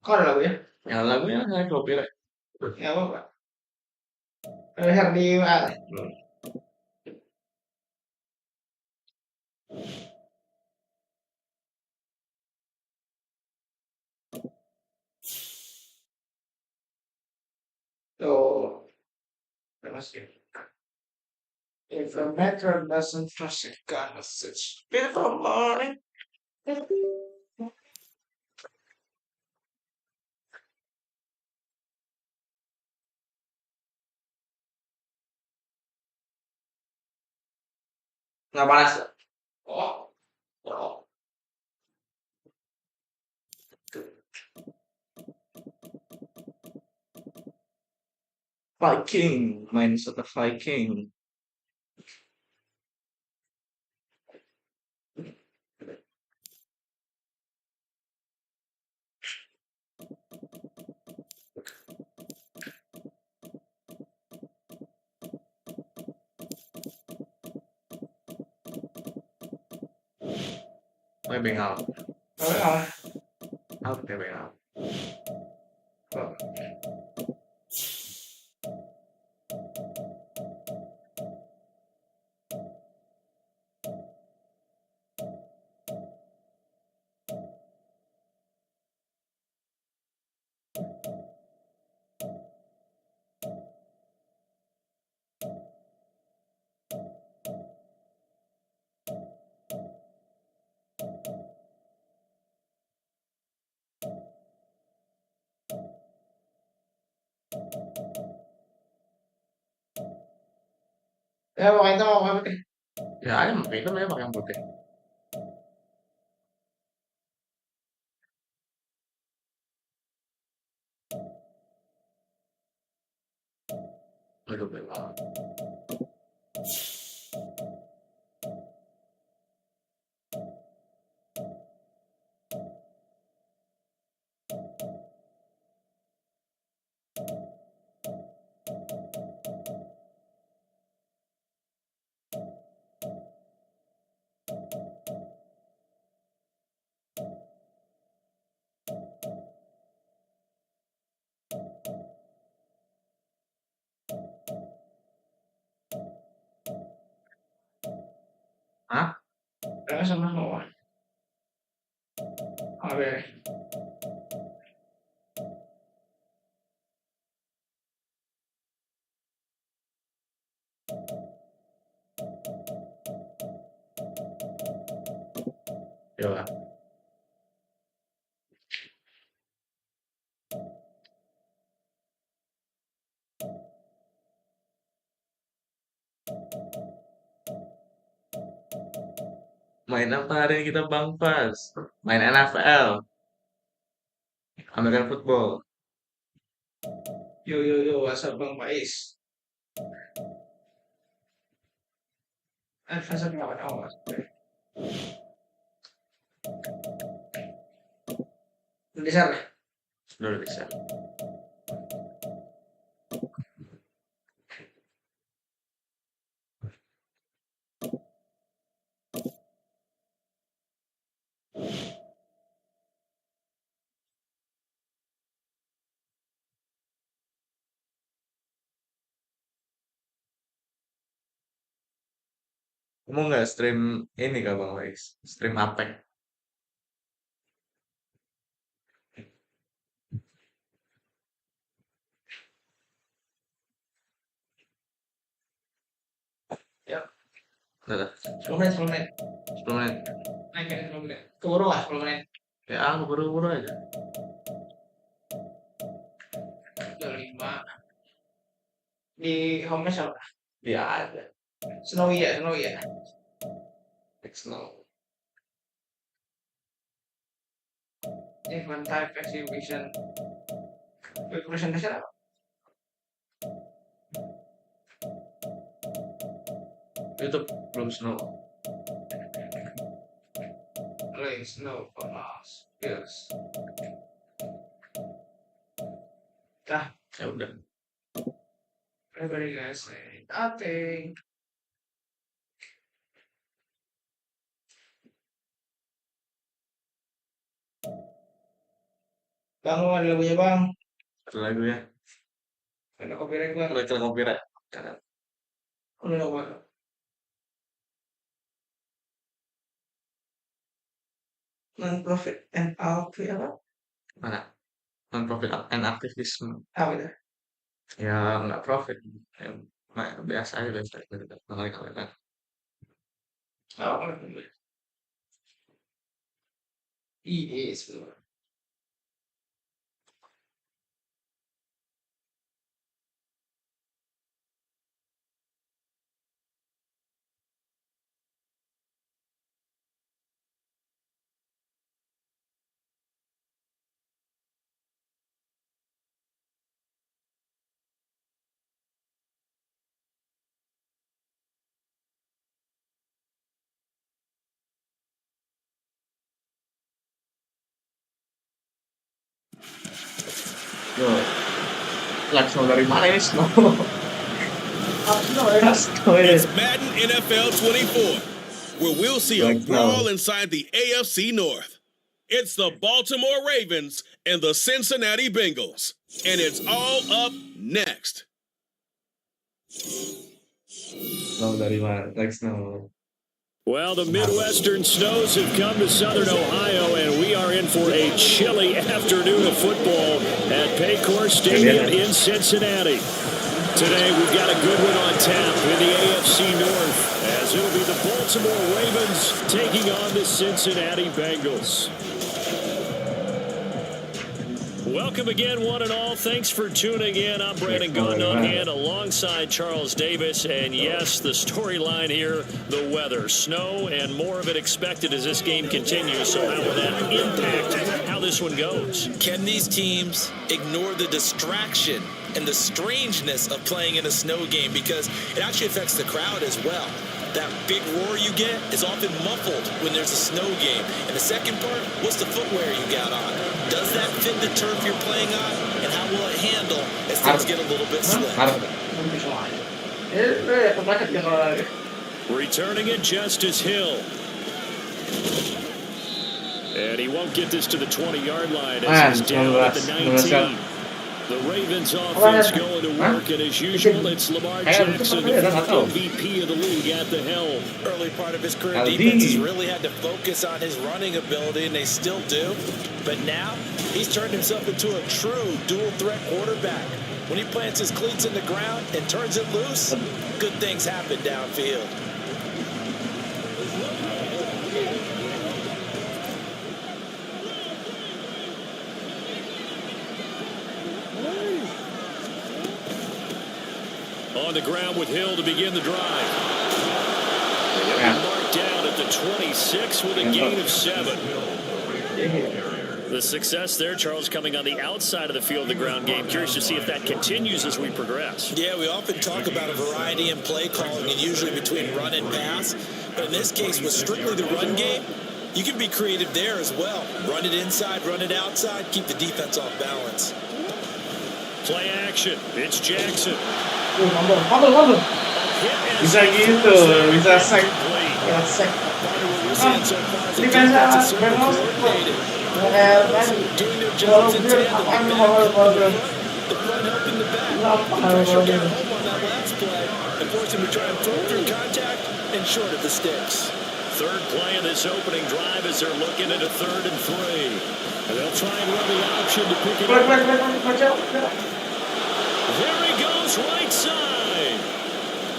Oh, ada lagu ya? Yang lagunya saya copyright. Ya apa? Herdi belum. Tuh, udah masuk. If a metro doesn't trust it, God message. Beautiful morning. Nggak panas. Oh, oh. Viking, main setelah Viking. May bengal. Ah, Out may bengal. oh. Ya, pokoknya itu mau apa? Ya ada itu memang pakai yang putih. Aduh bengal. Hah? Ya, sama mau. Oke. Coba. Main apa hari ini kita Bang Pas? Main NFL, American Football. Yo, WhatsApp Bang Pais. WhatsApp nggak ada awas. Di sana. Sudah bisa. Kamu nggak stream ini kah Bang Pais? Stream Apex. Ya, Udah, 10 menit, 10 menit. 10 menit. Naik ya, 10 menit. Keburu lah 10 menit. Ya, aku buru-buru aja. Udah 5. Di home siapa? Ya ada. Snowy ya, Snowy ya. Snow. Event type exhibition. Presentation apa? YouTube belum Snow. Play snow for us. Yes. Dah, Ya udah. everybody guys say nothing. Kamu ada lagunya bang? Satu lagu ya. Ada copyright bang? Udah kena copyright. Jangan. Udah bang. Non-profit and apa apa? Mana? Non-profit and activism. Apa itu? Ya nggak profit. Ya, biasa aja biasa. Nggak kalian. Oh, iya sebenarnya. Yo, langsung dari mana ini Snow? It's Madden NFL 24, where we'll see a brawl inside the AFC North. It's the Baltimore Ravens and the Cincinnati Bengals, and it's all up next. Snow dari mana? Like Snow. Well, the Midwestern snows have come to southern Ohio, and we are in for a chilly afternoon of football at Paycor Stadium in Cincinnati. Today, we've got a good one on tap in the AFC North, as it'll be the Baltimore Ravens taking on the Cincinnati Bengals. Welcome again, one and all. Thanks for tuning in. I'm Brandon Gondonhan alongside Charles Davis. And yes, the storyline here, the weather, snow, and more of it expected as this game continues. So how will that impact how this one goes? Can these teams ignore the distraction and the strangeness of playing in a snow game? Because it actually affects the crowd as well. That big roar you get is often muffled when there's a snow game. And the second part, what's the footwear you got on? Does that fit the turf you're playing on? And how will it handle as things get a little bit slick? Returning it, Justice Hill. And he won't get this to the 20-yard line as he's down at the 19. The Ravens offense going to work, and as usual, it's Lamar Jackson, the MVP of the league, at the helm. Early part of his career, defenses really had to focus on his running ability, and they still do. But now, he's turned himself into a true dual-threat quarterback. When he plants his cleats in the ground and turns it loose, good things happen downfield. On the ground with Hill to begin the drive. Marked down at the 26 with a gain of 7. The success there, Charles, coming on the outside of the field, the ground game. Curious to see if that continues as we progress. Yeah, we often talk about a variety in play calling, and usually between run and pass. But in this case, with strictly the run game, you can be creative there as well. Run it inside, run it outside, keep the defense off balance. Play action. It's Jackson. Bisa gitu, bisa sek, ya sek. Defense Bengals, Third play of this opening drive as they're looking at a 3rd and 3. And they'll try and run the option to pick it up. There he goes, right side.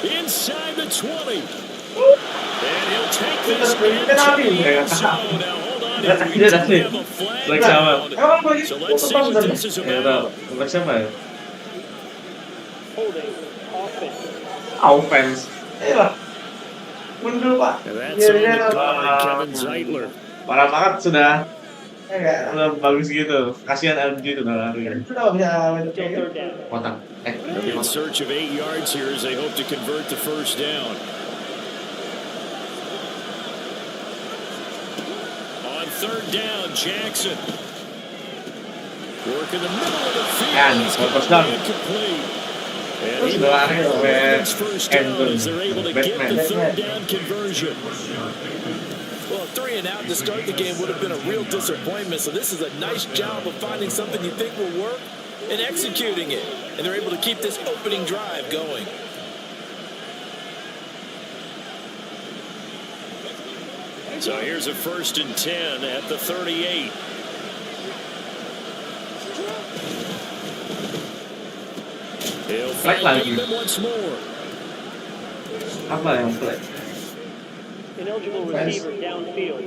Inside the 20. And he'll take this into the end zone. Now, hold on. If we do have a flag down. So let's see what this is about. offense. Iya, mundur Pak. And that's on the guard, Kevin Zeitler. Parah banget sudah bagus gitu. Kasihan LG itu udah lari. Sudah bisa Potong. In search of 8 yards here as they hope to convert the first down. On 3rd down, Jackson. Work in the middle of the field. He's going to incomplete. And he wins first down as they're able to get the 3rd down conversion. Well, 3 and out to start the game would have been a real disappointment. So this is a nice job of finding something you think will work and executing it. And they're able to keep this opening drive going. So here's a 1st and 10 at the 38. He'll find Bateman once more. Apa yang flag? Ineligible receiver downfield.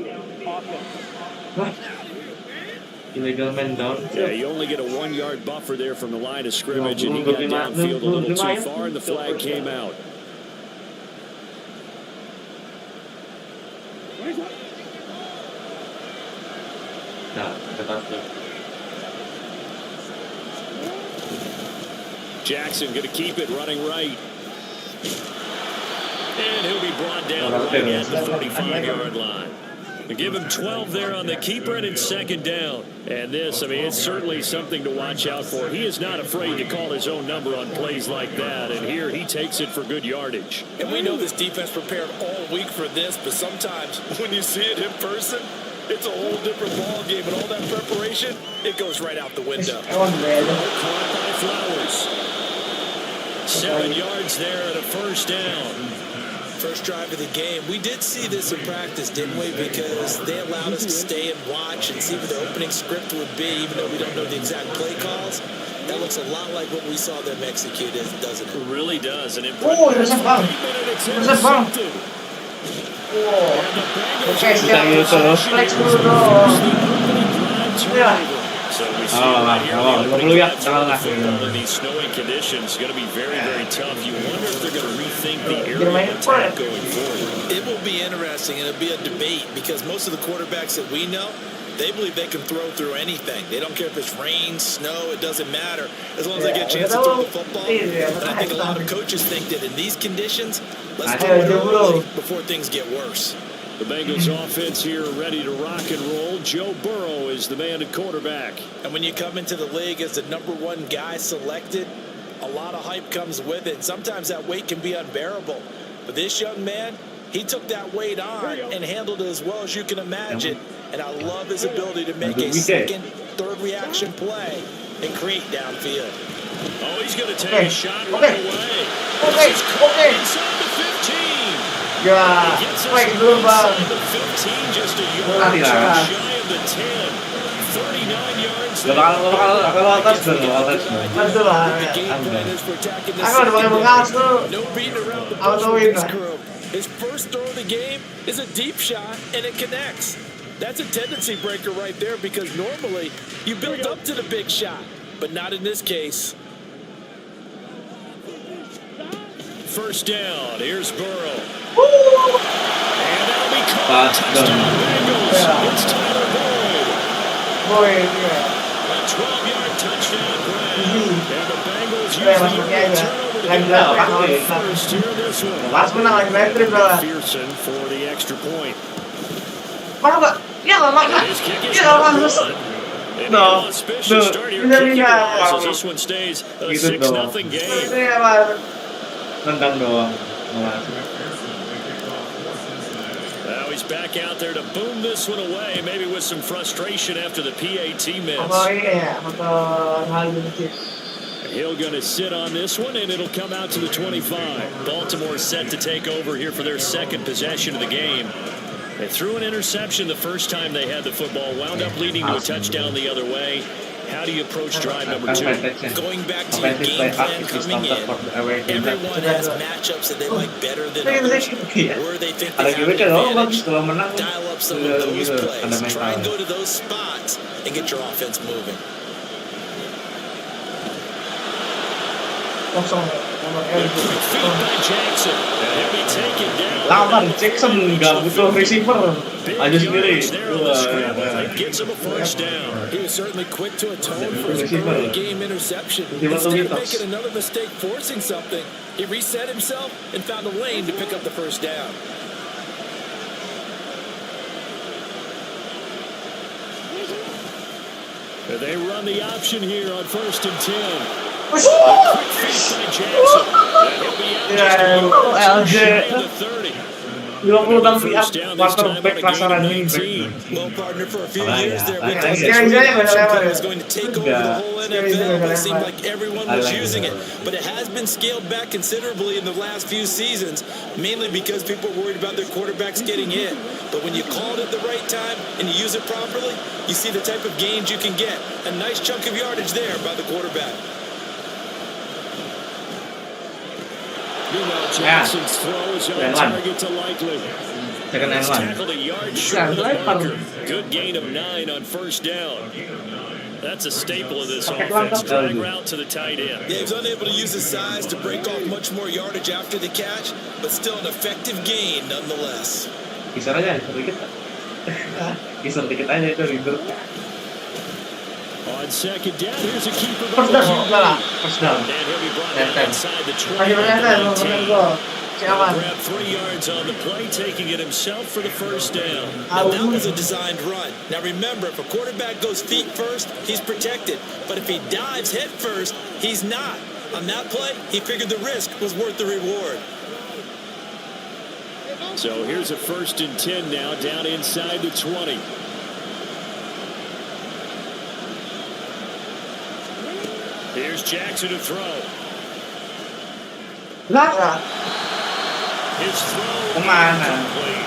Offense. Illegal man down. Yeah, you only get a 1-yard buffer there from the line of scrimmage, and he got downfield a little too far, and the flag came out. Nah, ketat. Jackson going to keep it running right. And he'll be brought down right at the 45-yard line. They give him 12 there on the keeper, and it's 2nd down. And this, I mean, it's certainly something to watch out for. He is not afraid to call his own number on plays like that, and here he takes it for good yardage. And we know this defense prepared all week for this, but sometimes when you see it in person, it's a whole different ball game, and all that preparation, it goes right out the window. Caught by Flowers. 7 yards there at a 1st down. First drive of the game. We did see this in practice, didn't we? Because they allowed us to stay and watch and see what the opening script would be, even though we don't know the exact play calls. That looks a lot like what we saw them execute, doesn't it? It really does. And There's a bump. There's a bump. Okay, flex dulu dong. Ya. So we see right here in these snowy conditions going to be very, very tough. You wonder if they're going to rethink the area of attack going forward. It will be interesting, and it'll be a debate because most of the quarterbacks that we know, they believe they can throw through anything. They don't care if it's rain, snow, it doesn't matter as long as they get a chance to throw the football. And I think a lot of coaches think that in these conditions, let's throw it early before things get worse. The Bengals offense here ready to rock and roll. Joe Burrow is the man at quarterback. And when you come into the league as the #1 guy selected, a lot of hype comes with it. Sometimes that weight can be unbearable. But this young man, he took that weight on and handled it as well as you can imagine. And I love his ability to make a 2nd, 3rd reaction play and create downfield. Oh, he's going to take a shot right away. Okay. Inside the 15. Ya, baik dulu bang. Just a yard shy of the 10. 39 yards. Kalau atas dulu, atas. Betul lah. Aku ada pakai mengas tuh. No beating around the Aku bush tahu with ini. this crew. His first throw of the game is a deep shot, and it connects. That's a tendency breaker right there because normally you build up to the big shot, but not in this case. First down. Here's Burrow. And that'll be caught. Touchdown Bengals. It's Tyler Boyd. A 12-yard touchdown grab. And the Bengals use the turnover to get first here in this one. Last menang lagi Patrick lah. McPherson for the extra point. Mana nggak? Ya nggak makan. His kick is Ya nggak good. makan. And No. the auspicious start here kicking wise as this one stays a 6-0 game. Ini apa? Nendang doang. Now he's back out there to boom this one away, maybe with some frustration after the PAT miss. Apa ini ya? Motor hal ini. Hill going to sit on this one, and it'll come out to the 25. Baltimore set to take over here for their 2nd possession of the game. They threw an interception the first time they had the football, wound up leading to a touchdown the other way. How do you approach drive number 2? Going back to your game plan coming in, everyone has matchups that they like better than others, or they think they have an advantage. Dial up some of those plays. Try and go to those spots and get your offense moving. Feet by Jackson. He'll be taken down. Lamar Jackson nggak butuh receiver, aja sendiri. It gets him a first down. He was certainly quick to atone for his early game interception. Instead of making another mistake forcing something, he reset himself and found a lane to pick up the first down. They run the option here on 1st and 10. Whoosh! Quick feed by Jackson. And he'll be out just a yard shy of the 30. 26 free up First down this time on a quarterback gain of pasaran ini. 19. Well, partner, for a few Makanya, years there, we makanya thought gitu. this Sekali read saja option lewat play ya. was going to take over Enggak. the whole Sekali saja NFL, but it seemed lewat. like everyone was Lagi using it. gitu. But it has been scaled back considerably in the last few seasons, mainly because people are worried about their quarterbacks getting hit. But when you call it at the right time and you use it properly, you see the type of gains you can get. A nice chunk of yardage there by the quarterback. Meanwhile, Jackson's throw is on Red one. target to Likely. Second and He's one. tackled a yard short of the Red one. marker. Good gain of 9 on first down. That's a staple of this Pakai offense. kelompok. Drag route to the tight end. Yeah, he was unable to use his size to break off much more yardage after the catch, but still an effective gain nonetheless. Geser aja, geser dikit. Geser dikit aja itu ribet. On second down, here's a keeper. First down, enggak lah. First down. And he'll be brought down Ten. inside the 20. Masih banyak kan, nomor gol. Si aman. Grab 3 yards on the play, taking it himself for the first down. Now, that was a designed run. Now, remember, if a quarterback goes feet first, he's protected. But if he dives head first, he's not. On that play, he figured the risk was worth the reward. So here's a 1st and 10 now, down inside the 20. Here's Jackson to throw. Lah. His throw Kemana? incomplete.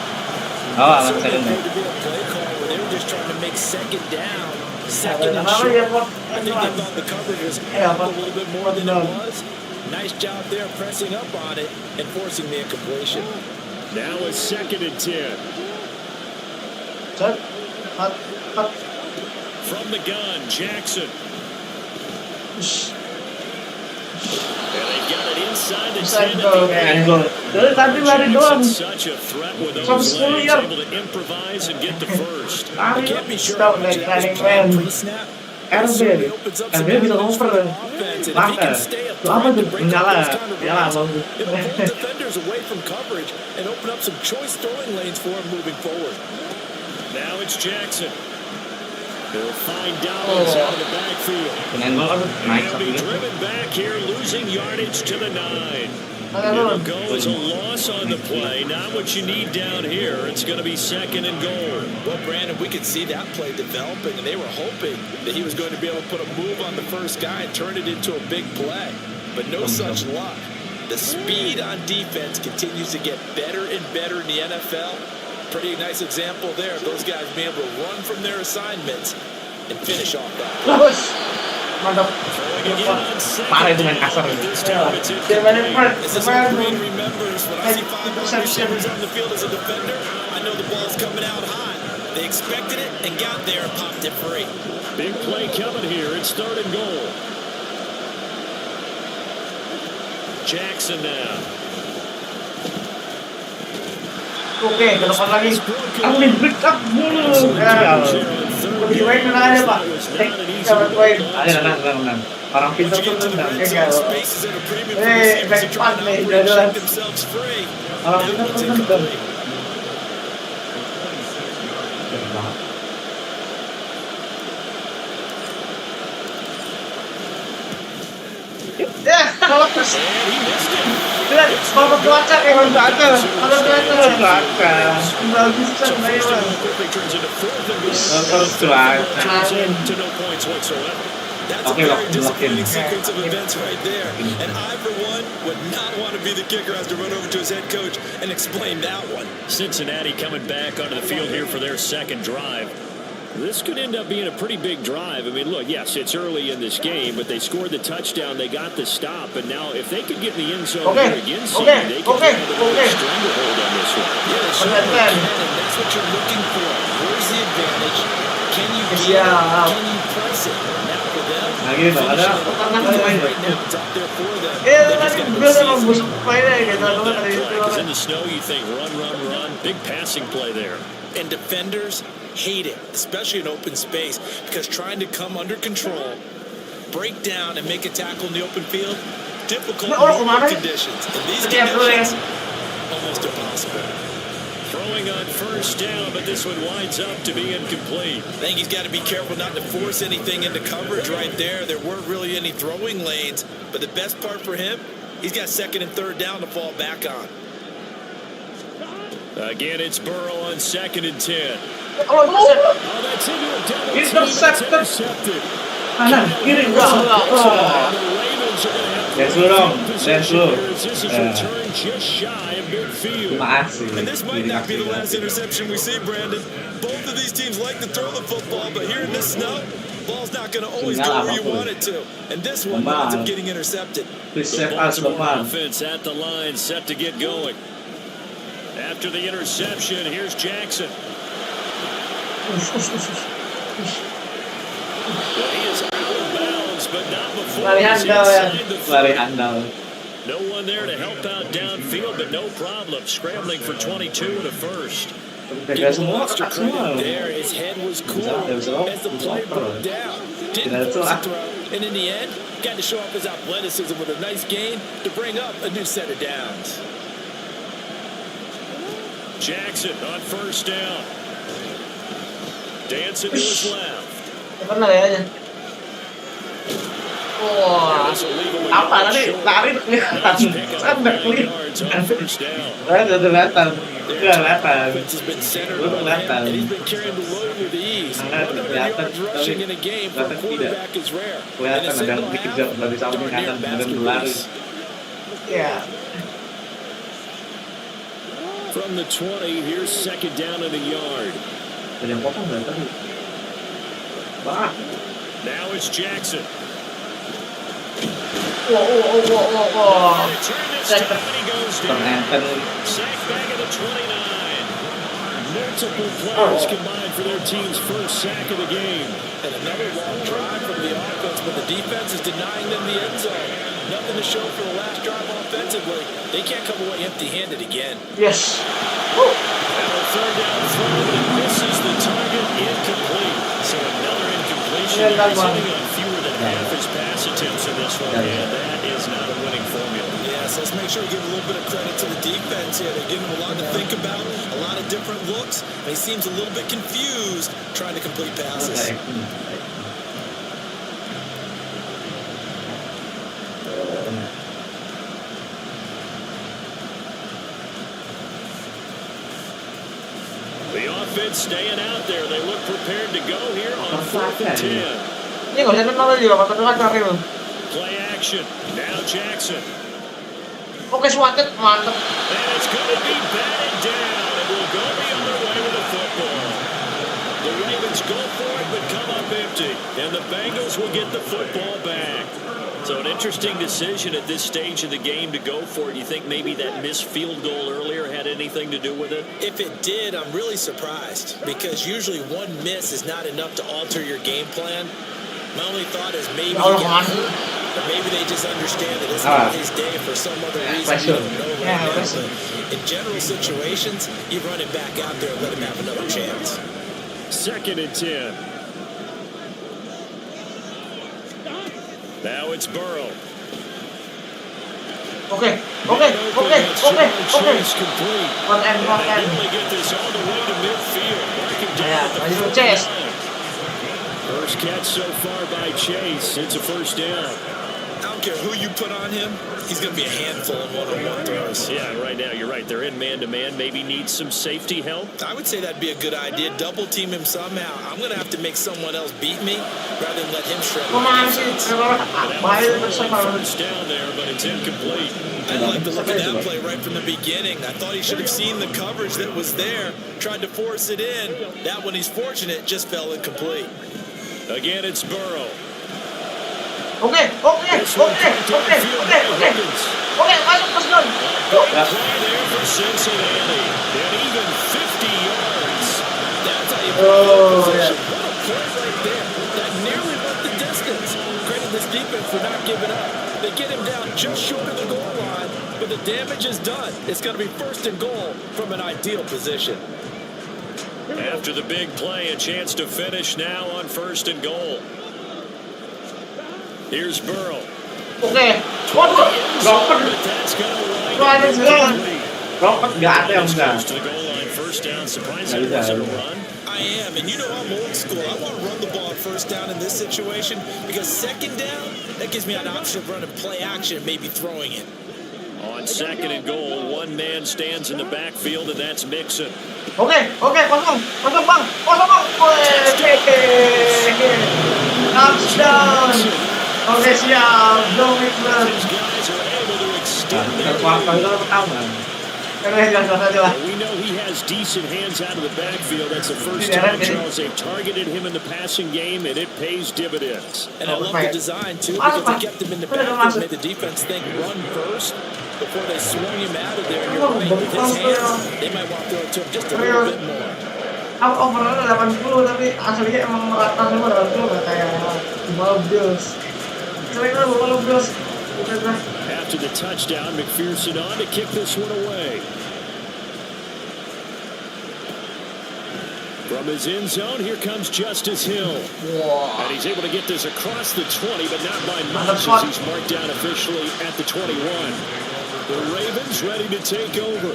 Oh, alam Certainly second appeared down. to be a play call where they were just trying to make second down, Ada second and nama short. ya, Pop. I think they thought the coverage was Yeah, up a but- little bit more than no. it was. Nice job there pressing up on it and forcing the incompletion. Now a 2nd and 10. Set. Hot. Hot. From the gun, Jackson. And they got it inside the Inside 10 goal. at the And end. goal. Dari tadi lari doang. Such a threat with Sampai those 10 legs, yard. able to improvise and get the first. I Lari. can't be sure Stop how much dari that was running planned man. pre-snap. Error It certainly dia. opens up Dan some dia bisa avenues for ngoper. the offense, and if he Maka. can stay up Itu apa front tuh? and break up Nyala. those kind of Nyala, runs, Bang. it'll hold defenders away from coverage and open up some choice throwing lanes for him moving forward. Now it's Jackson. They'll find Dollars out of the backfield. Dengan gol kan naik He'll satu be gitu. driven back here, losing yardage to the 9. Mana It'll turun? go as a loss on the play. Not what you need down here. It's going to be 2nd and goal. Well, Brandon, we could see that play developing, and they were hoping that he was going to be able to put a move on the first guy and turn it into a big play. But no such luck. The speed on defense continues to get better and better in the NFL. Pretty nice example there of those guys being able to run from their assignments and finish off that play. Bagus. Mantap. Throwing again on second Parah itu main down, kasar but gitu. this time it's Dia main incomplete. front. As Dia this main old green remembers, when I see 5 wide Interception. receivers on the field as a defender, I know the ball's coming out high. They expected it and got there and popped it free. Big play coming here. It's 3rd and goal. Jackson now. Oke, ke depan lagi. Aku di break up mulu. Ya. Lebih baik menang aja, Pak. Coba baik. Ayo tenang. Orang pintar tuh tendang. Kayak gitu. Spaces at a premium for receivers back who try pass to nih, outreach jalan. and themselves free. Orang That pintar one's tuh tendang. incomplete. Ya, kalau terus. Lihat, kalau belakang emang nggak ada. Kalau belakang Belakang. nggak bisa So main. first and goal quickly turns into 4th and goal. Terus belakang. Turns into no points whatsoever. That's a Okay, very lock, disappointing lock in. sequence of events right there. And I, for one, would not want to be the kicker who has to run over to his head coach and explain that one. Cincinnati coming back onto the field here for their 2nd drive. This could end up being a pretty big drive. I mean, look, yes, it's early in this game, but they scored the touchdown, they got the stop, and now if they could get in the end zone Okay, here again, okay, they could okay, have a okay. stranglehold on this one. Yeah, they certainly can, and that's what you're looking for. Where's the advantage? Can you beat it? Yeah. Can you press it? Now for them, Nah gitu, ada right now it's out there for them. Ya, They just tadi gotta go gue seize emang it. busuk mainnya gitu. Dulu kali itu. Because in the snow, you think run. Big passing play there. And defenders hate it, especially in open space, because trying to come under control, break down, and make a tackle in the open field, difficult in Oh, normal kemana? conditions. In these Tadi aku conditions, yang almost impossible. Throwing on first down, but this one winds up to be incomplete. I think he's got to be careful not to force anything into coverage right there. There weren't really any throwing lanes, but the best part for him, he's got 2nd and 3rd down to fall back on. Again, it's Burrow on 2nd and 10. Oh, intercept. Oh, that's into a double team. It's Intercepted. intercepted. Kanan, kiri. The Ravens are going to have Dance dulu dong, dance dulu. This is returned just shy of midfield. Maaf sih. And this might not be the last interception we see, Brandon. Both of these teams like to throw the football, but here in this snow, ball's not going to always go where you want it to. And this one winds up getting intercepted. Please The save us, Baltimore Lemar. offense at the line, set to get going. After the interception, here's Jackson. Well, he is out of bounds, but not before Lari he's handal ya. inside the Lari 40. handal. No one there to help out downfield, but no problem. Scrambling for 22 and a first. Jaga semua, Extra ketat semua. credit there. His head was cool Bisa off, as the bisa play off. broke down. Didn't Tidak force ada a throw, and in the end, got to show off his athleticism with a nice gain to bring up a new set of downs. Jackson on 1st down. Dancing to his left. Depan lari aja. Wah, There's a legal apa tadi? short. Lari kelihatan. Nice pick up Saya udah 9 yards on 1st down. Udah kelihatan. Kelihatan. Offense has been centered Lu on him, kelihatan. and he's been carrying the load with ease. Kelihatan, 100 kelihatan, yards rushing tapi in a game for a kelihatan quarterback is rare. Kelihatan In a ada single yang dikejar half, dari samping darn near kanan dan basket berlari. race. Ya. From the 20, here's 2nd down and a yard. Ada yang potong nggak tadi? Wah, Now it's Jackson. Wah. They turn this time and he goes down. ternyata Sacked back at the 29. Multiple players combined for their team's first sack of the game. And another long drive from the offense, but the defense is denying them the end zone. Nothing to show for the last drive offensively. They can't come away empty-handed again. Yes. Now a 3rd down throw, and misses the target, incomplete. So another incompletion. Yeah, that He's one. sitting on fewer than half his pass attempts in this one, and that is not a winning formula. Yes, let's make sure we give a little bit of credit to the defense here. They're giving him a lot to think about, a lot of different looks, and he seems a little bit confused trying to complete passes. The offense staying out there. They look prepared to go here on 4th and 10. Ini nggak usah kenal lagi, Pak. Kedua kaki lu. Play action. Now Jackson. Oke, swatted, mantep. And it's going to be batted down. It will go the other way with the football. The Ravens go for it, but come up empty. And the Bengals will get the football back. So an interesting decision at this stage of the game to go for it. You think maybe that missed field goal earlier had anything to do with it? If it did, I'm really surprised because usually one miss is not enough to alter your game plan. My only thought is maybe he got hurt, or maybe they just understand that it's not his day for some other reason. We don't know right now, but in general situations, you run it back out there and let him have another chance. 2nd and 10. Now it's Burrow. Oke. Chase complete. One end. Really get this all the way to midfield. Marking down Ya, at the lanjut 40 Chase. line. First catch so far by Chase. It's a 1st down. I don't care who you put on him, he's going to be a handful in one-on-one throws. Yeah, right now you're right. They're in man-to-man. Maybe needs some safety help. I would say that'd be a good idea. Double team him somehow. I'm going to have to make someone else beat me rather than let him shred. Kemana sih? Bahaya terus sama. First down there, but it's incomplete. I like the look of that play right from the beginning. I thought he should have seen the coverage that was there, tried to force it in. That one, he's fortunate, just fell incomplete. Again, it's Burrow. Oke, masuk terus dong. Play there for Cincinnati. And even 50 yards. That's how you play position. What a play right there. That nearly went the distance. Credit this defense for not giving up. They get him down just short of the goal line, but the damage is done. It's going to be 1st and goal from an ideal position. After the big play, a chance to finish now on 1st and goal. Here's Burrow. Oke. Waduh, dropper. But that's going to wind Wah, up ada segala. Rocket nggak ada yang This enggak. goes to the goal line. 1st down. Surprising it wasn't a run. I am, and you know I'm old school. I want to run the ball on 1st down in this situation because 2nd down, that gives me an option of running play action, maybe throwing it. On second and goal, one man stands in the backfield, and that's Mixon. Oke, kosong bang, touchdown. Oke siap, Joe Mixon. These guys are able to extend their Kalau itu pertama. Jelas. We know he has decent hands out of the backfield. That's the first time, Charles, they've targeted him in the passing game, and it pays dividends. And I love the design, too, because they kept him in the backfield, made the defense think run first before they swung him out of there. And you're right, with his hands, they might want to throw it to him just a little bit more. Overall 80 tapi aslinya emang rata semua 80 nggak kayak Buffalo Bills. Sering lah Buffalo Bills. After the touchdown, McPherson on to kick this one away. From his end zone, here comes Justice Hill. Wow. And he's able to get this across the 20, but not by much as he's marked down officially at the 21. The Ravens ready to take over.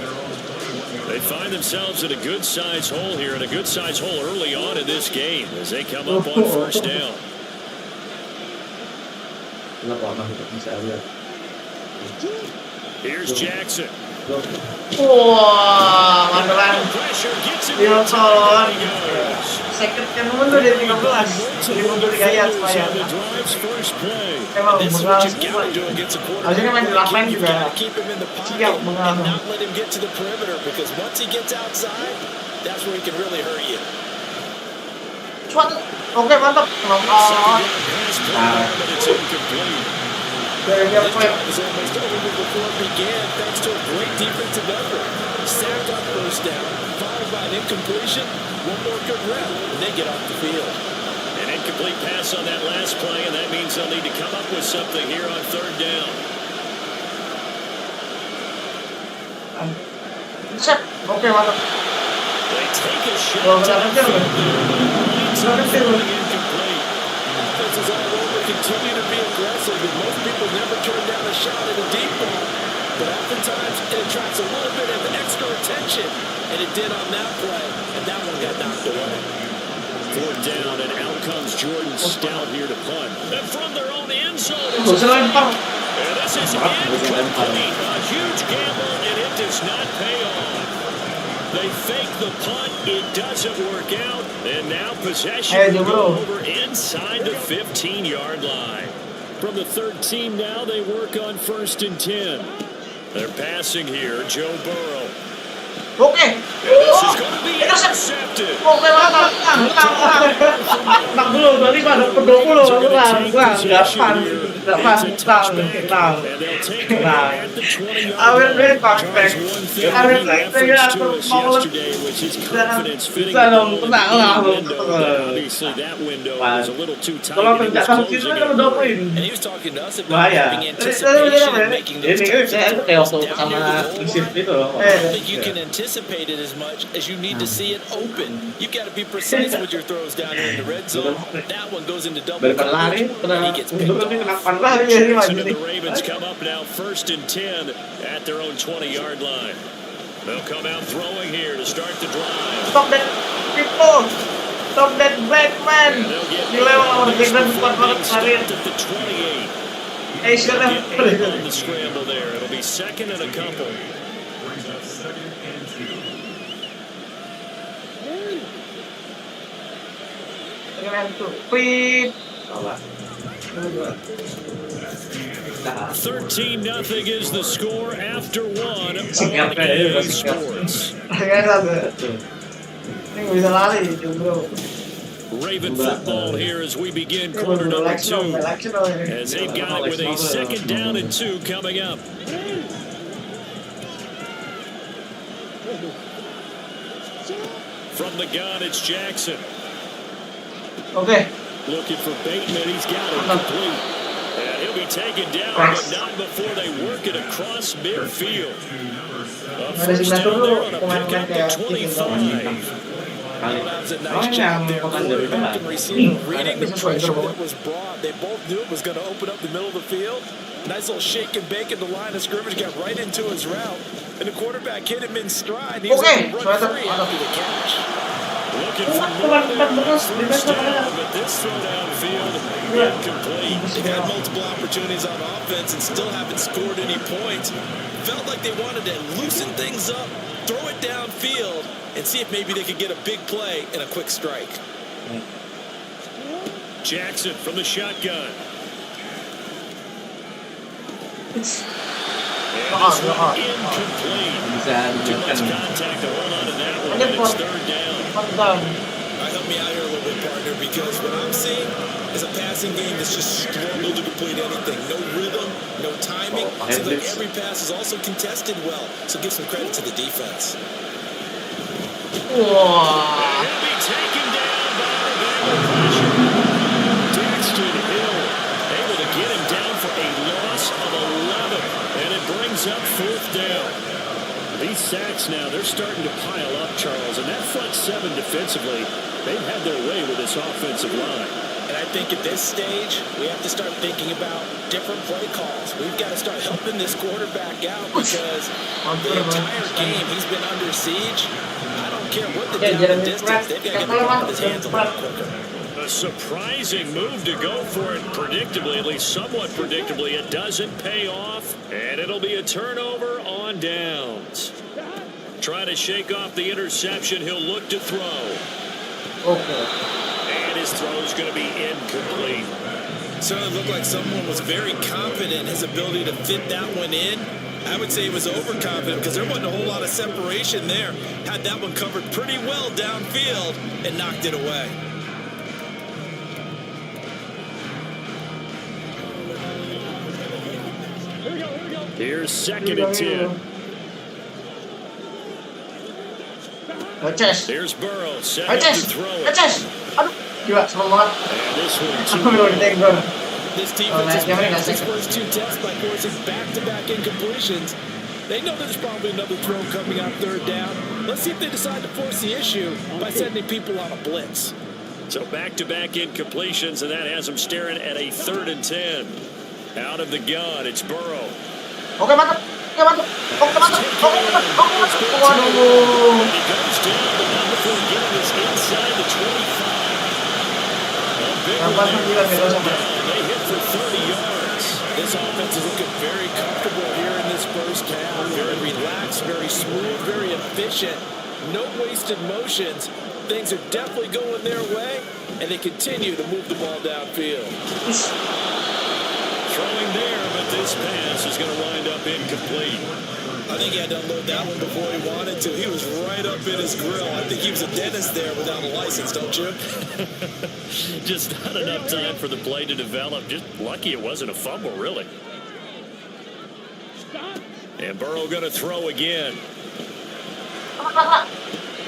They find themselves in a good-sized hole here, and a good-sized hole early on in this game as they come up on first down. Here's Jackson. Wah, mantelan. Wilson. Second kan mundur dari 13. Jadi mundur 3 yard supaya. Emang mengalah semua. Harusnya main di lapangan juga. Siap mengalah. Oke, mantap. Dari dia play. Sacked on first down, followed by an incompletion, one more good rep, and they get off the field. An incomplete pass on that last play, and that means they'll need to come up with something here on third down. Set. Oke, mantap. They take a shot. Incomplete. Offenses all over continue to be aggressive, and most people never turn down a shot at a deep ball. But oftentimes it attracts a little bit of extra attention, and it did on that play, and that one got knocked away. Fourth down, and out comes Jordan Stout here to punt. And from their own end zone, and this is incomplete. A huge gamble, and it does not pay off. They fake the punt, it doesn't work out, and now possession will go over inside the 15-yard line. From the 13 now, they work on first and 10. They're passing here, Joe Burrow. Oke. This is going to be intercepted. Oke, mantap. Menang dulu, berarti pada 20. Enggak pan. I will really back. I will like to get mau Obviously that window was a little too tight. Kalau tidak kamu itu kan 20. And he was talking to us about having anticipation and making those Ini kayak waktu sama Mesir itu loh. I don't think you can anticipate it as much as you need to see it open. You got to be precise with your throws down here in the red zone. That one goes into double coverage, and he gets picked off. And the Ravens come up now first and 10 at their own 20-yard line. They'll come out throwing here to start the drive. Stop that people. Stop that black man. Gila orang Jackson kuat banget hari ini. At the 28. Eh, siapa? On the scramble there. It'll be second and a couple. Pip. 13-0 is the score after one on EA Sports. Ini bisa lari, bro. Raven football here as we begin quarter number 2. As they've got it with a second down and 2 coming up. From the gun, it's Jackson. Okay. Looking for Bateman, he's got it complete. And he'll be taken down, but not before they work it across midfield. First down there on a pickup at 25. That was a nice job there. Quarterback and receiver reading the pressure that was brought. They both knew it was going to open up the middle of the field. Nice little shake and bake in the line of scrimmage, got right into his route. And the quarterback hit him in stride. He was able to run free after the catch. Looking for more there on first down, but this throw downfield incomplete. They've had multiple opportunities on offense and still haven't scored any points. Felt like they wanted to loosen things up, throw it downfield, and see if maybe they could get a big play and a quick strike. Jackson from the shotgun. And this one incomplete. Too much contact to hold on to that one, and it's third down. Help me out here a little bit, partner, because what I'm seeing is a passing game that's just struggled to complete anything. No rhythm, no timing. Seems like every pass is also contested well, so give some credit to the defense. And he'll be taken down by Alabama pressure. Daxton Hill able to get him down for a loss of 11, and it brings up fourth down. These sacks now, they're starting to pile up, Charles, and that front seven defensively, they've had their way with this offensive line. And I think at this stage, we have to start thinking about different play calls. We've got to start helping this quarterback out because the entire game he's been under siege. I don't care what the down distance, they've got to get the ball in his hands a lot quicker. A surprising move to go for it predictably, at least somewhat predictably. It doesn't pay off, and it'll be a turnover on downs. Try to shake off the interception. He'll look to throw. And his throw's going to be incomplete. Certainly looked like someone was very confident in his ability to fit that one in. I would say he was overconfident because there wasn't a whole lot of separation there. Had that one covered pretty well downfield and knocked it away. Here's second and 10. There's Burrow, set to throw it. Gila, serem banget. And this one, Aku udah bro. This defense has passed its first two tests by forcing back-to-back incompletions. They know there's probably another throw coming on third down. Let's see if they decide to force the issue by sending people on a blitz. So back-to-back incompletions, and that has them staring at a 3rd and 10. Out of the gun, it's Burrow. Oke, mantap. Oke, mantap. Oke, mantap. Oke, mantap. Oke, mantap. Waduh. And he goes down, but not before getting us inside the 25. They hit for 30 yards. This offense is looking very comfortable here in this first half. Very relaxed, very smooth, very efficient. No wasted motions. Things are definitely going their way, and they continue to move the ball downfield. Throwing there, but this pass is going to wind up incomplete. I think he had to unload that one before he wanted to. He was right up in his grill. I think he was a dentist there without a license, don't you? Just not enough time for the play to develop. Just lucky it wasn't a fumble, really. And Burrow going to throw again.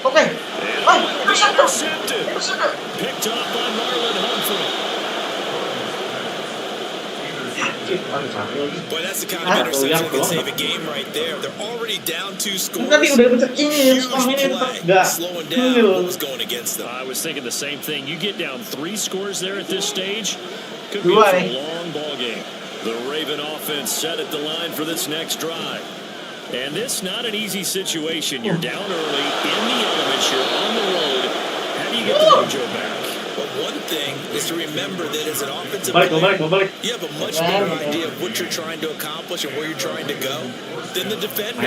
Oke. Intercepted. Picked off by Marlon Humphrey. Boy, that's the kind of interception that can save a game right there. They're already down 2 scores. Tadi udah bentar ini, Huge ini play, enggak. slowing down what was going against them. I was thinking the same thing. You get down 3 scores there at this stage, could be a long ball game. The Raven offense set at the line for this next drive. And this not an easy situation. You're down early in the elements. You're on the road. How do you get the mojo back? But one thing is to remember that as an offensive Balik. player, you have a much better idea of what you're trying to accomplish and where you're trying to go than the defender.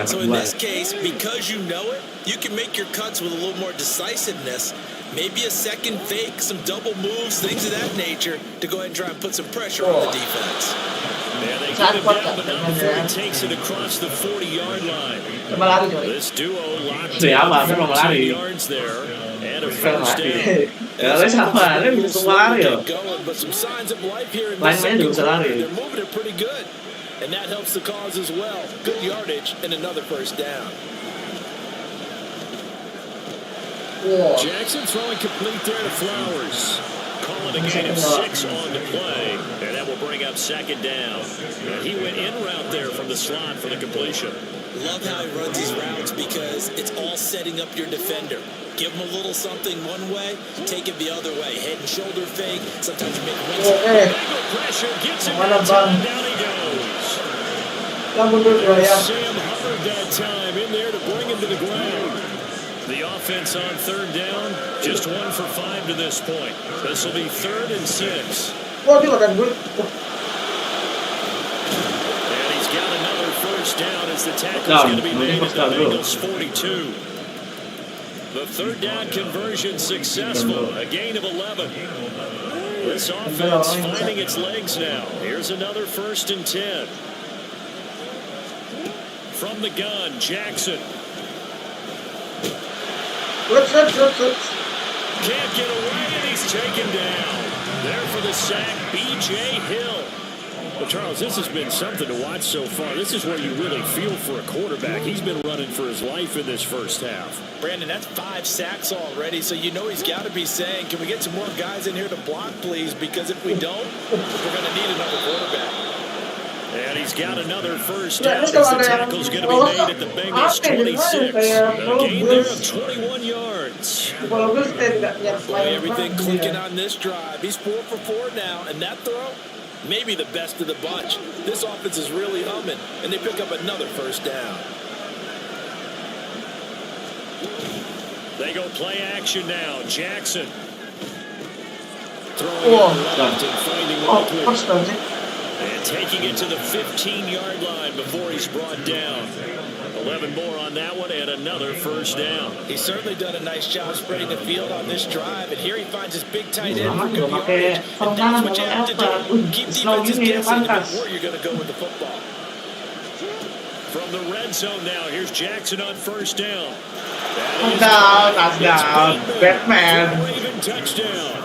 So in this case, because you know it, you can make your cuts with a little more decisiveness. Maybe a second fake, some double moves, things of that nature to go ahead and try and put some pressure on the defense. Yeah, they get him down, but not before he takes it across the 40-yard line. This duo locked in 14 yards there and a first down. Ya, sama, ini bisa semua lari loh. But some signs of life here in Lain-lain juga bisa lari. They're moving it pretty good. And that helps the cause as well. Good yardage and another first down. Jackson throwing complete there to Flowers. Calling a gain of 6 on the play. And that will bring up second down. And he went in route there from the slot for the completion. Love how he runs these routes because it's all setting up your defender. Give him a little something one way, take it the other way. Head and shoulder fake. Sometimes you make one. Angle pressure gets him down he goes. Sam Hubbard that time in there to bring him to the ground. The offense on third down, just 1 for 5 to this point. This will be 3rd and 6. Wah, dia makan gue. And he's got another first down as the tackle's going to be made at the Bengals 42. The third down conversion successful, a gain of 11. This offense finding its legs now. Here's another 1st and 10. From the gun, Jackson. Let's. Can't get away, and he's taken down. There for the sack, B.J. Hill. Well, Charles, this has been something to watch so far. This is where you really feel for a quarterback. He's been running for his life in this first half. Brandon, that's 5 sacks already, so you know he's got to be saying, can we get some more guys in here to block, please? Because if we don't, we're going to need another quarterback. And he's got another first down as the tackle's going to be made at the Bengals 26. A gain there of 21 yards. Boy, everything clicking on this drive. He's 4 for 4 now, and that throw, maybe the best of the bunch. This offense is really humming, and they pick up another first down. They go play action now. Jackson throwing it left and finding Likely. And taking it to the 15-yard line before he's brought down. 11 more on that one and another first down. He's certainly done a nice job spreading the field on this drive, and here he finds his big tight end for good yardage. And that's what you have to do. Keep defenses guessing about where you're going to go with the football. From the red zone now, here's Jackson on first down. Touchdown, Batman. Raven touchdown.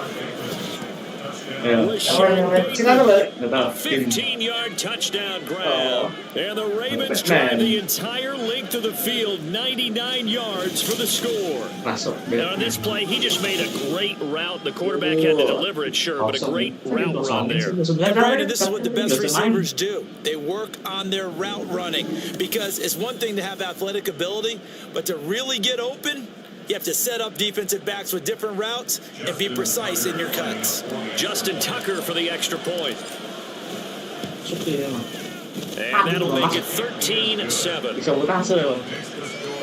15-yard touchdown grab. And the Ravens drive the entire length of the field, 99 yards for the score. And on this play, he just made a great route. The quarterback had to deliver it, sure, but a great route run there. And Brandon, this is what the best receivers do. They work on their route running, because it's one thing to have athletic ability, but to really get open, you have to set up defensive backs with different routes and be precise in your cuts. Justin Tucker for the extra point. And that'll make it 13-7.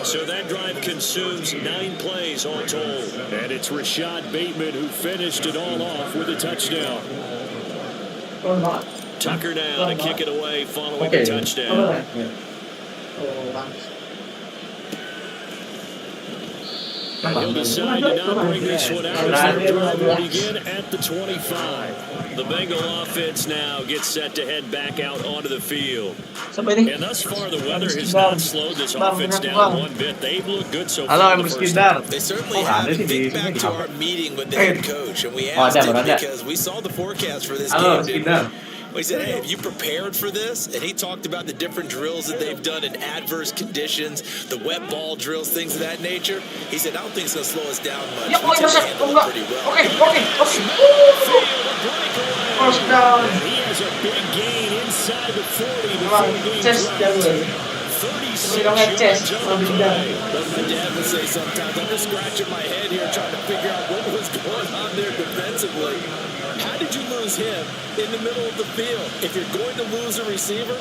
So that drive consumes 9 plays all told. And it's Rashad Bateman who finished it all off with a touchdown. Tucker now to kick it away following the touchdown. And he'll decide to not bring this one out as their drive will begin at the 25. The Bengal offense now gets set to head back out onto the field. And thus far, the weather has not slowed this offense down one bit. They've looked good so far in the first half. They certainly have. Think back to our meeting with the head coach, and we asked him because we saw the forecast for this game, didn't we? We said, hey, have you prepared for this? And he talked about the different drills that they've done in adverse conditions, the wet ball drills, things of that nature. He said, I don't think it's going to slow us down much. We tend to handle it pretty well. First down. He has a big gain inside the 40 before being dropped. 36 yards on the play. My dad would say sometimes, I'm just scratching my head here trying to figure out what was going on there defensively. How did you lose him in the middle of the field? If you're going to lose a receiver,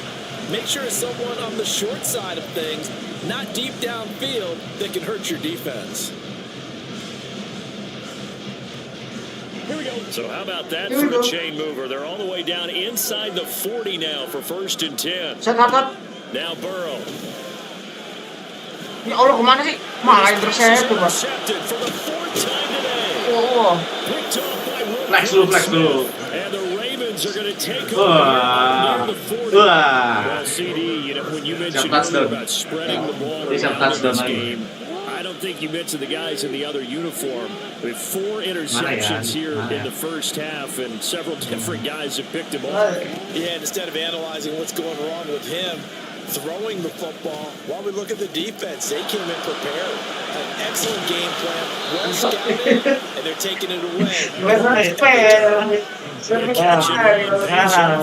make sure it's someone on the short side of things, not deep downfield, that can hurt your defense. Here we go. So how about that for a chain mover? They're all the way down inside the 40 now for 1st and 10. Now Burrow. Ya Allah, kemana sih? Malah intercept tuh, Bang. Intercepted for the 4th time today. Picked off by Flex dulu. And the Ravens are going to take over near the 40. Well, CD, you know, when you mentioned about spreading the ball around in this game, I don't think you mentioned the guys in the other uniform. We have 4 interceptions here in the first half, and several different guys have picked him off. Yeah, and instead of analyzing what's going wrong with him, throwing the football, while we look at the defense, they came in prepared. An excellent game plan, well scouted, and they're taking it away.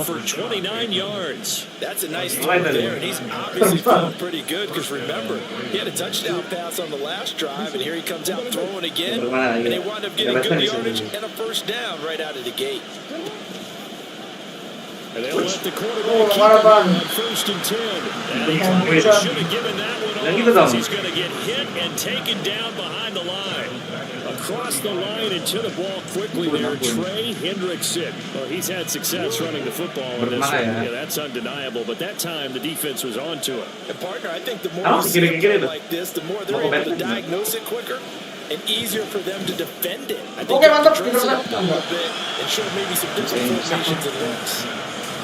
For 29 yards. That's a nice throw there, and he's obviously feeling pretty good because remember, he had a touchdown pass on the last drive, and here he comes out throwing again, and they wound up getting good yardage and a first down right out of the gate. And they'll let the quarterback keep it on 1st and 10. And he probably should have given that one off as he's going to get hit and taken down behind the line. Across the line and to the ball quickly there, Trey Hendrickson. Well, he's had success running the football in this one. Yeah, that's undeniable. But that time, the defense was on to it. And partner, I think the more you see a play like this, the more they're able to diagnose it quicker and easier for them to defend it. I think they have to dress it up a little bit and show maybe some different formations and looks.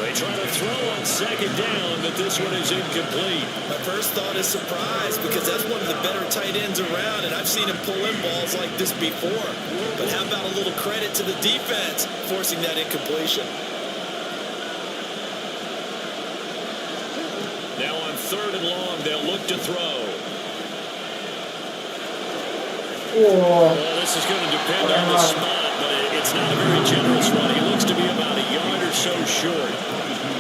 They try to throw on 2nd down, but this one is incomplete. My first thought is surprise because that's one of the better tight ends around, and I've seen him pull in balls like this before. But how about a little credit to the defense forcing that incompletion? Now on 3rd and long, they'll look to throw. Well, this is going to depend on the spot, but it's not a very generous one. He looks to be about a yard or so short.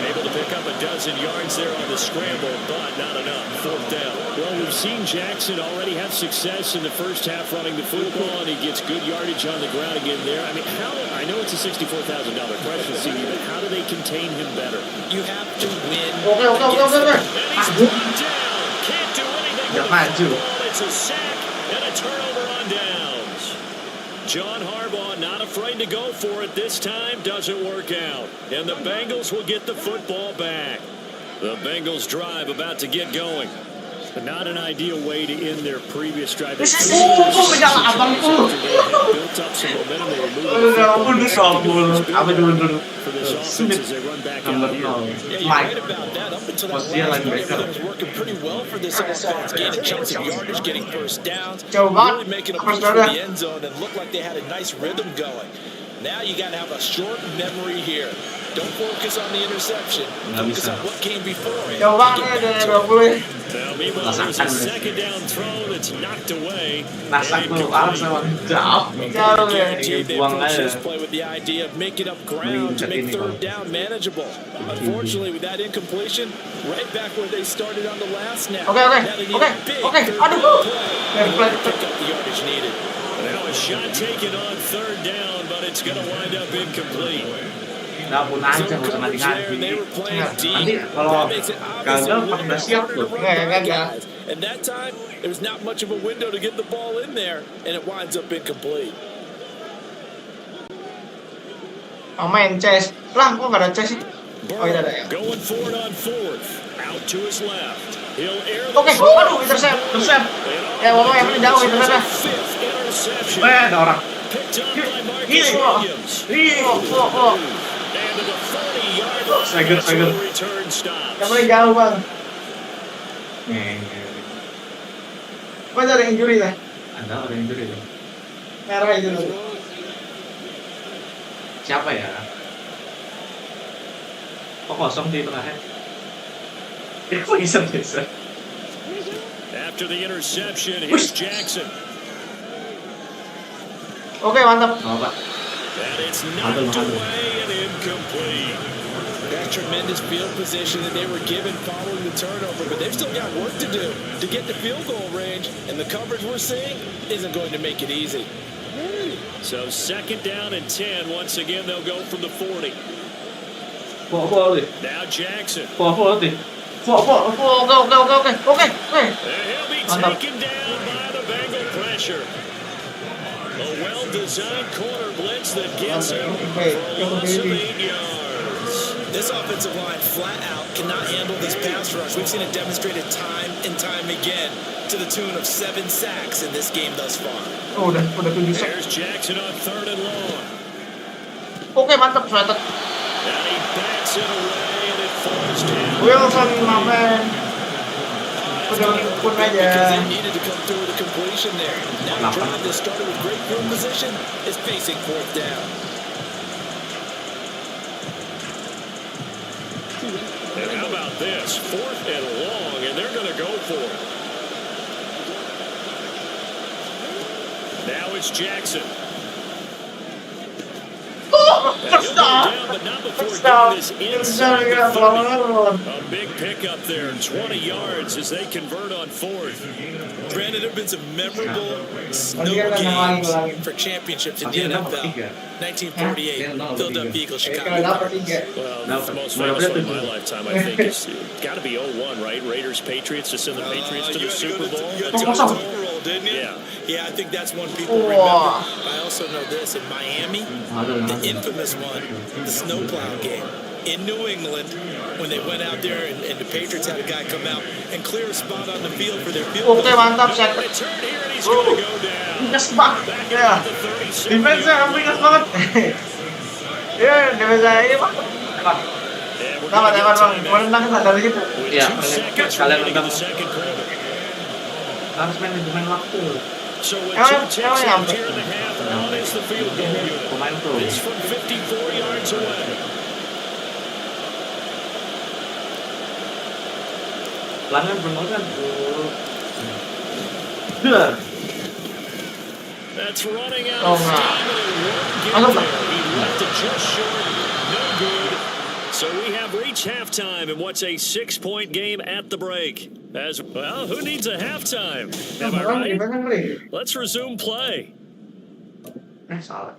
Able to pick up a dozen yards there on the scramble, but not enough. 4th down. Well, we've seen Jackson already have success in the first half running the football, and he gets good yardage on the ground again there. I mean, I know it's a $64,000 question, CD, but how do they contain him better? You have to win. And he's brought down. Can't do anything with the football. It's a sack and a turnover on downs. John Harbaugh not afraid to go for it this time. Doesn't work out. And the Bengals will get the football back. The Bengals drive about to get going. But not an ideal way to end their previous drive. Built up some momentum. They were moving for this offense as they run back out here. Yeah, you're right about that. Up until that last play, everything was working pretty well for this offense. Gaining chunks of yardage, getting first downs, really making a push for the end zone, and looked like they had a nice rhythm going. Now you got to have a short memory here. Don't focus on the interception. Focus on what came before it. Now, meanwhile, there's a 2nd down throw that's knocked away. Guaranteed they approach this play with the idea of making up ground to make 3rd down manageable. Unfortunately, with that incompletion, right back where they started on the last snap. Now they need a big 3rd down play to pick up the yardage needed. Now a shot taken on 3rd down, but it's going to wind up incomplete. Nggak pun aja nggak usah nanti-nanti. Nanti kalau gagal 14 siap loh. And that time, there was not much of a window to get the ball in there, and it winds up incomplete. Main chase. Lah, kok nggak ada chase sih? Oh, iya ada ya. Going for it on 4th. Out to his left. He'll air the aduh, intercept. Ya, pokoknya yang paling jauh interceptnya. Ada orang. Gini. Saya return stops. Yang paling jauh, Bang. Kok ada injury lah? Ada injury lah. Merah itu. Siapa ya? Kok kosong di tengahnya? Kok bisa? After the interception, here's Jackson. Oke, mantap. And it's knocked away and incomplete. That tremendous field position that they were given following the turnover, but they've still got work to do to get the field goal range, and the coverage we're seeing isn't going to make it easy. So 2nd down and 10. Once again, they'll go from the 40. Now Jackson. Go. And he'll be taken down by the Bengal pressure. A well-designed corner blitz that gets him for a loss of 8 yards. This offensive line flat out cannot handle this pass rush. We've seen it demonstrated time and time again to the tune of 7 sacks in this game thus far. There's Jackson on 3rd and long. Oke, mantap, Sweater. And he backs it away and it falls down. Wilson, my man. Put because they needed to come through with a completion there. Now a drive that started with great field position is facing 4th down. And how about this? 4th and long, and they're going to go for it. Now it's Jackson. He'll go down, but not before getting this inside the 30. A big pickup there, 20 yards as they convert on fourth. Brandon, there have been some memorable snow games for championships in the NFL. 1948, Philadelphia Eagles, Chicago. Well, the most famous one in my lifetime, I think, is got to be 01, right? Raiders, Patriots, to send the Patriots to the Super Bowl. You got to roll, didn't you? Yeah, I think that's one people remember. I also know this, in Miami, the infamous one, the snowplow game. In New England, when they went out there and the Patriots had a guy come out and clear a spot on the field for their field goal. Oke, mantap, Shaq. Return here, and he's going to go down. Gas banget. Ya. Defense-nya hampir gas banget. Ya, defense-nya ini, Pak. Dapat, Bang. Kemarin nang dari situ. Iya, kalian nonton. Harus manajemen waktu. So with 2 ticks left here in the half, on is the field goal unit. Pemain tuh. It's from 54 yards away. Pelanggan bermakan. That's running out of steam, and it won't get there. He left it just short. No good. So we have reached halftime in what's a 6-point game at the break. As well, who needs a halftime? Am I right? Let's resume play. Salah.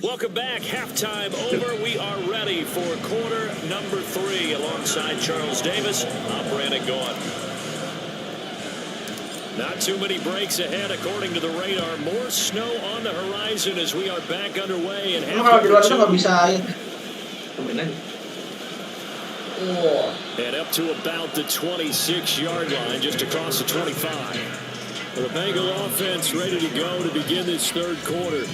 Welcome back. Halftime over. We are ready for quarter number 3. Alongside Charles Davis, I'm Brandon Gaughan. Not too many breaks ahead, according to the radar. More snow on the horizon as we are back underway. And half and up to about the 26-yard line, just across the 25. The Bengal offense ready to go to begin this third quarter.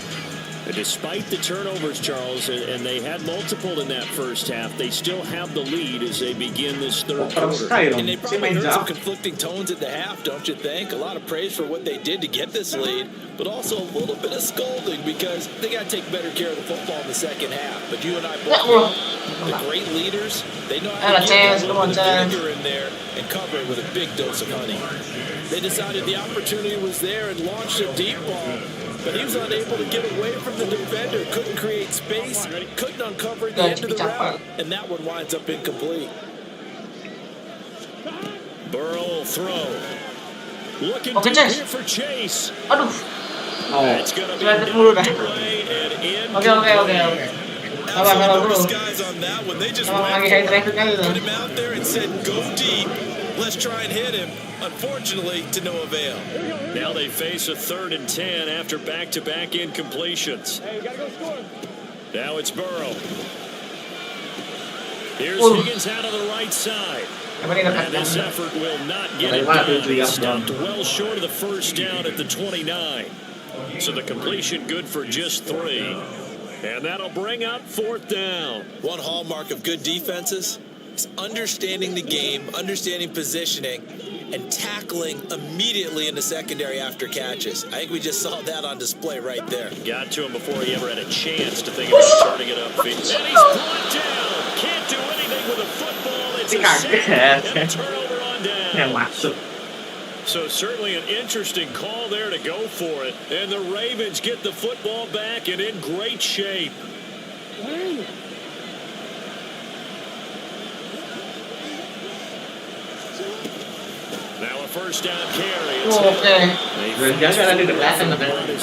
And despite the turnovers, Charles, and they had multiple in that first half, they still have the lead as they begin this third quarter. And they probably heard some conflicting tones at the half, don't you think? A lot of praise for what they did to get this lead, but also a little bit of scolding because they got to take better care of the football in the second half. But you and I both know the great leaders, they know how to get a little bit of vinegar in there and cover it with a big dose of honey. They decided the opportunity was there and launched a deep ball. But he was unable to get away from the defender, couldn't create space, couldn't uncover at the end of the route, and that one winds up incomplete. Burrow throw. Looking deep here for Chase. Aduh. It's going to be away and in. Oke. Absolutely no disguise on that one. They just went for it, put him out there and said, go deep. Let's try and hit him. Unfortunately, to no avail. Now they face a 3rd and 10 after back-to-back incompletions. Now it's Burrow. Here's Higgins out of the right side. And this effort will not get it done. He stopped well short of the first down at the 29. So the completion good for just 3. And that'll bring up 4th down. One hallmark of good defenses is understanding the game, understanding positioning, and tackling immediately in the secondary after catches. I think we just saw that on display right there. Got to him before he ever had a chance to think about turning it upfield. And he's brought down. Can't do anything with a football. It's a sack and a turnover on down. So certainly an interesting call there to go for it. And the Ravens get the football back and in great shape. Now a first down carry. It's a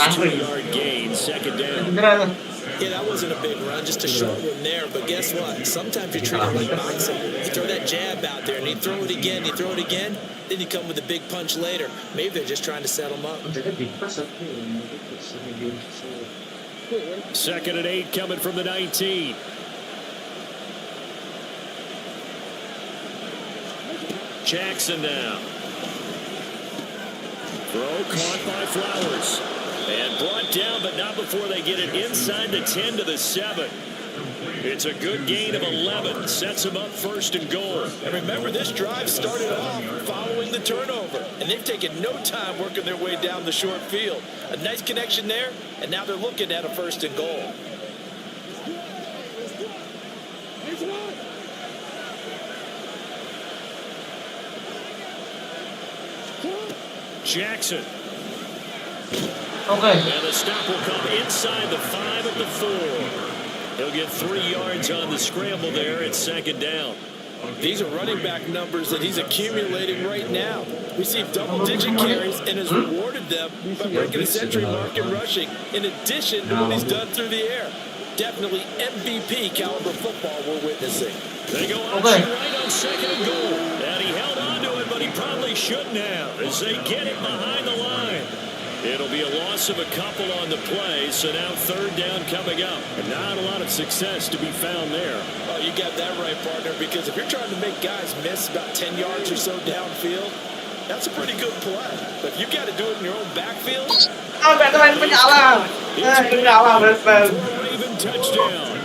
2-yard gain, 2nd down. Yeah, that wasn't a big run, just a short one there. But guess what? Sometimes you treat it like boxing. You throw that jab out there, and you throw it again, then you come with a big punch later. Maybe they're just trying to set them up. 2nd and 8 coming from the 19. Jackson now. Throw caught by Flowers. And brought down, but not before they get it inside the 10 to the 7. It's a good gain of 11. Sets them up 1st and goal. And remember, this drive started off following the turnover. And they've taken no time working their way down the short field. A nice connection there, and now they're looking at a 1st and goal. Jackson. Okay. And the stop will come inside the 5 at the 4. He'll get 3 yards on the scramble there at second down. These are running back numbers that he's accumulating right now. Received double-digit carries and has rewarded them by breaking a century mark in rushing, in addition to what he's done through the air. Definitely MVP caliber football we're witnessing. They go option right on second and goal. And he held on to it, but he probably shouldn't have as they get it behind the line. It'll be a loss of a couple on the play, so now third down coming up. And not a lot of success to be found there. Oh, you got that right, partner, because if you're trying to make guys miss about 10 yards or so downfield, that's a pretty good play. But if you got to do it in your own backfield... Raven touchdown.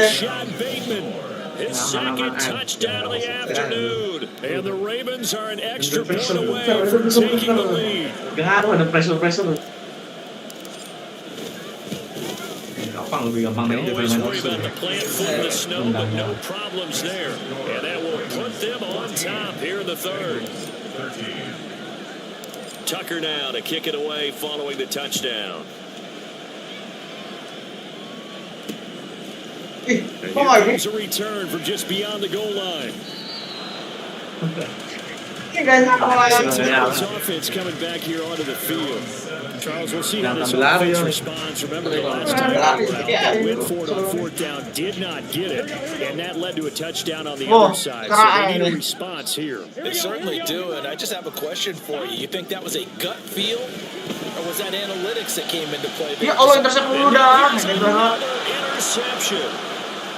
Sean Bateman, his second touchdown of the afternoon. And the Ravens are an extra point away from taking the lead. Always worry about the plant foot in the snow, but no problems there. And that will put them on top here in the third. Tucker now to kick it away following the touchdown. And here comes a return from just beyond the goal line. This offense coming back here onto the field. Charles, we'll see how this offense responds. Remember the last time they went for it on fourth down, did not get it, and that led to a touchdown on the other side. So they need a response here. They certainly do, and I just have a question for you. You think that was a gut feel, or was that analytics that came into play? Another interception.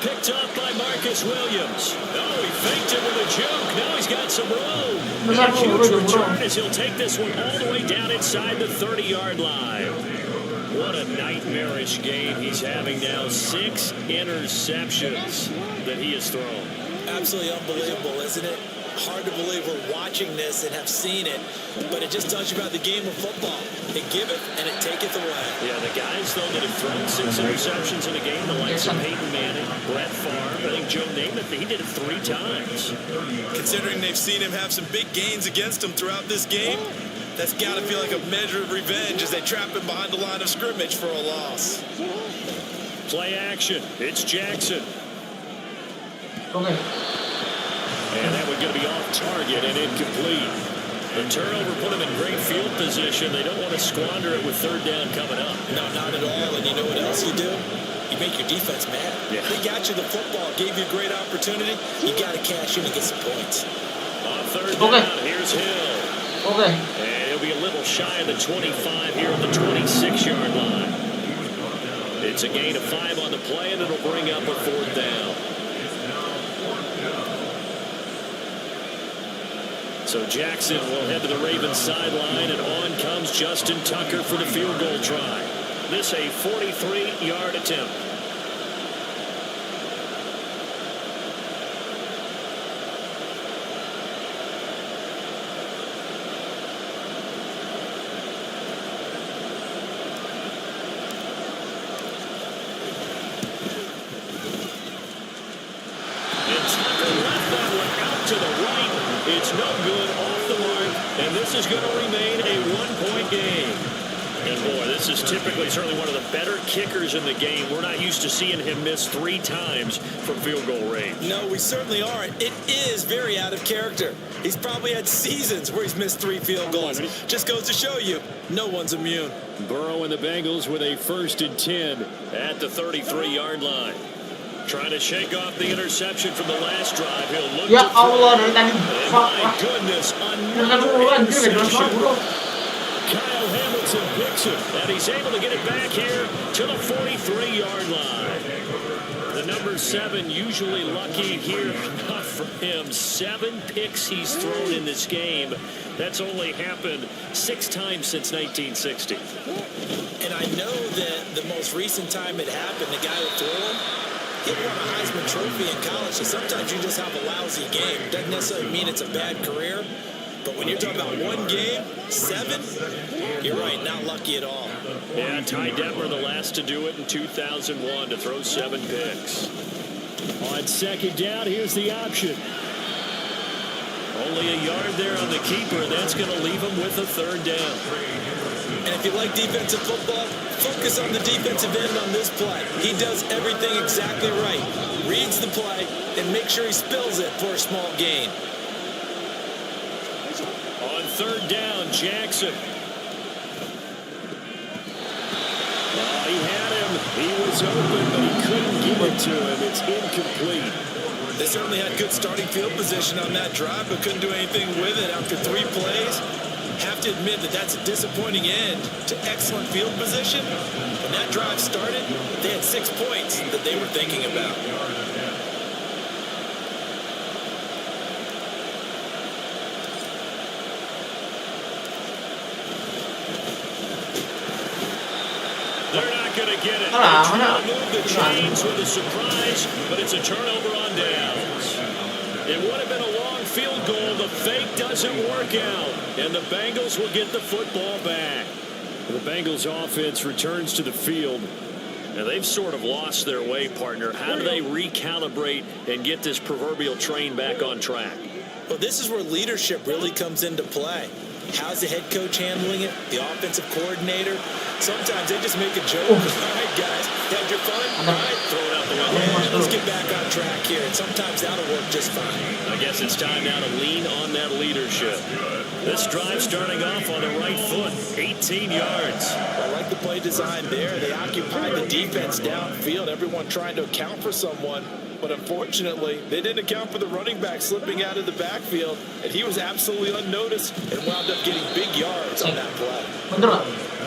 Picked up by Marcus Williams. Oh, he faked it with a joke. Now he's got some room. And a huge return as he'll take this one all the way down inside the 30-yard line. What a nightmarish game he's having now. 6 interceptions that he has thrown. Absolutely unbelievable, isn't it? Hard to believe we're watching this and have seen it, but it just tells you about the game of football. It giveth and it taketh away. Yeah, the guys, though, that have thrown 6 interceptions in a game, the likes of Peyton Manning, Brett Favre, I think Joe Namath, he did it 3 times. Considering they've seen him have some big gains against him throughout this game, that's got to feel like a measure of revenge as they trap him behind the line of scrimmage for a loss. Play action. It's Jackson. Okay. And that was going to be off target and incomplete. The turnover put them in great field position. They don't want to squander it with third down coming up. No, not at all. And you know what else you do? You make your defense mad. Yeah. They got you the football, gave you a great opportunity. You got to cash in and get some points. On third down, here's Hill. Okay. And he'll be a little shy of the 25 here on the 26-yard line. It's a gain of 5 on the play, and it'll bring up a fourth down. So Jackson will head to the Ravens sideline, and on comes Justin Tucker for the field goal try. This a 43-yard attempt. And Tucker left that one out to the right. It's no good, off the mark, and this is going to remain a 1-point game. And boy, this is typically certainly one of the better kickers in the game. We're not used to seeing him miss 3 times from field goal range. No, we certainly aren't. It is very out of character. He's probably had seasons where he's missed 3 field goals. Just goes to show you, no one's immune. Burrow and the Bengals with a 1st and 10 at the 33-yard line. Trying to shake off the interception from the last drive. He'll look Ya Allah, dari tadi. my goodness, another interception. Kyle Hamilton picks it, and he's able to get it back here to the 43-yard line. The number 7 usually lucky here, not for him. 7 picks he's thrown in this game. That's only happened 6 times since 1960. And I know that the most recent time it happened, the guy who threw him, he won a Heisman Trophy in college, so sometimes you just have a lousy game. Doesn't necessarily mean it's a bad career, but when you're talking about 1 game, 7, you're right, not lucky at all. Yeah, Ty Detmer, the last to do it in 2001, to throw 7 picks. On second down, here's the option. Only a yard there on the keeper, and that's going to leave him with a third down. And if you like defensive football, focus on the defensive end on this play. He does everything exactly right. Reads the play and makes sure he spills it for a small gain. On third down, Jackson. Oh, he had him. He was open, but he couldn't give it to him. It's incomplete. They certainly had good starting field position on that drive, but couldn't do anything with it after 3 plays. Have to admit that that's a disappointing end to excellent field position. When that drive started, they had 6 points that they were thinking about. They're not going to get it. They're trying to move the chains with a surprise, but it's a turnover on downs. It would have been a long field goal. The fake doesn't work out, and the Bengals will get the football back. The Bengals offense returns to the field, and they've sort of lost their way, partner. How do they recalibrate and get this proverbial train back on track? Well, this is where leadership really comes into play. How's the head coach handling it? The offensive coordinator? Sometimes they just make a joke. All right, guys, had your fun? All right, throw it out the window. Let's get back on track here. And sometimes that'll work just fine. I guess it's time now to lean on that leadership. This drive starting off on the right foot, 18 yards. I like the play design there. They occupied the defense downfield, everyone trying to account for someone. But unfortunately, they didn't account for the running back slipping out of the backfield, and he was absolutely unnoticed and wound up getting big yards on that play.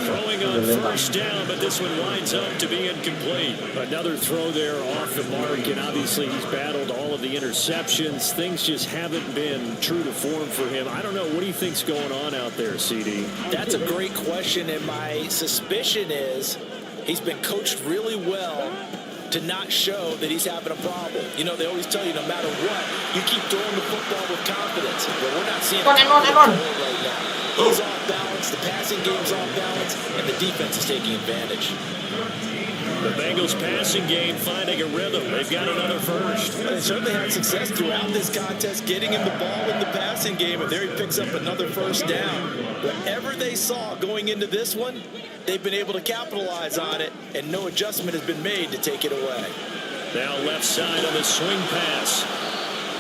Throwing on first down, but this one winds up to be incomplete. Another throw there off the mark, and obviously he's battled all of the interceptions. Things just haven't been true to form for him. I don't know. What do you think's going on out there, CD? That's a great question, and my suspicion is he's been coached really well to not show that he's having a problem. You know, they always tell you no matter what, you keep throwing the football with confidence. But we're not seeing it right now. He's off balance, the passing game's off balance, and the defense is taking advantage. The Bengals passing game finding a rhythm. They've got another first. They certainly had success throughout this contest, getting him the ball in the passing game, and there he picks up another first down. Whatever they saw going into this one, they've been able to capitalize on it, and no adjustment has been made to take it away. Now left side on the swing pass.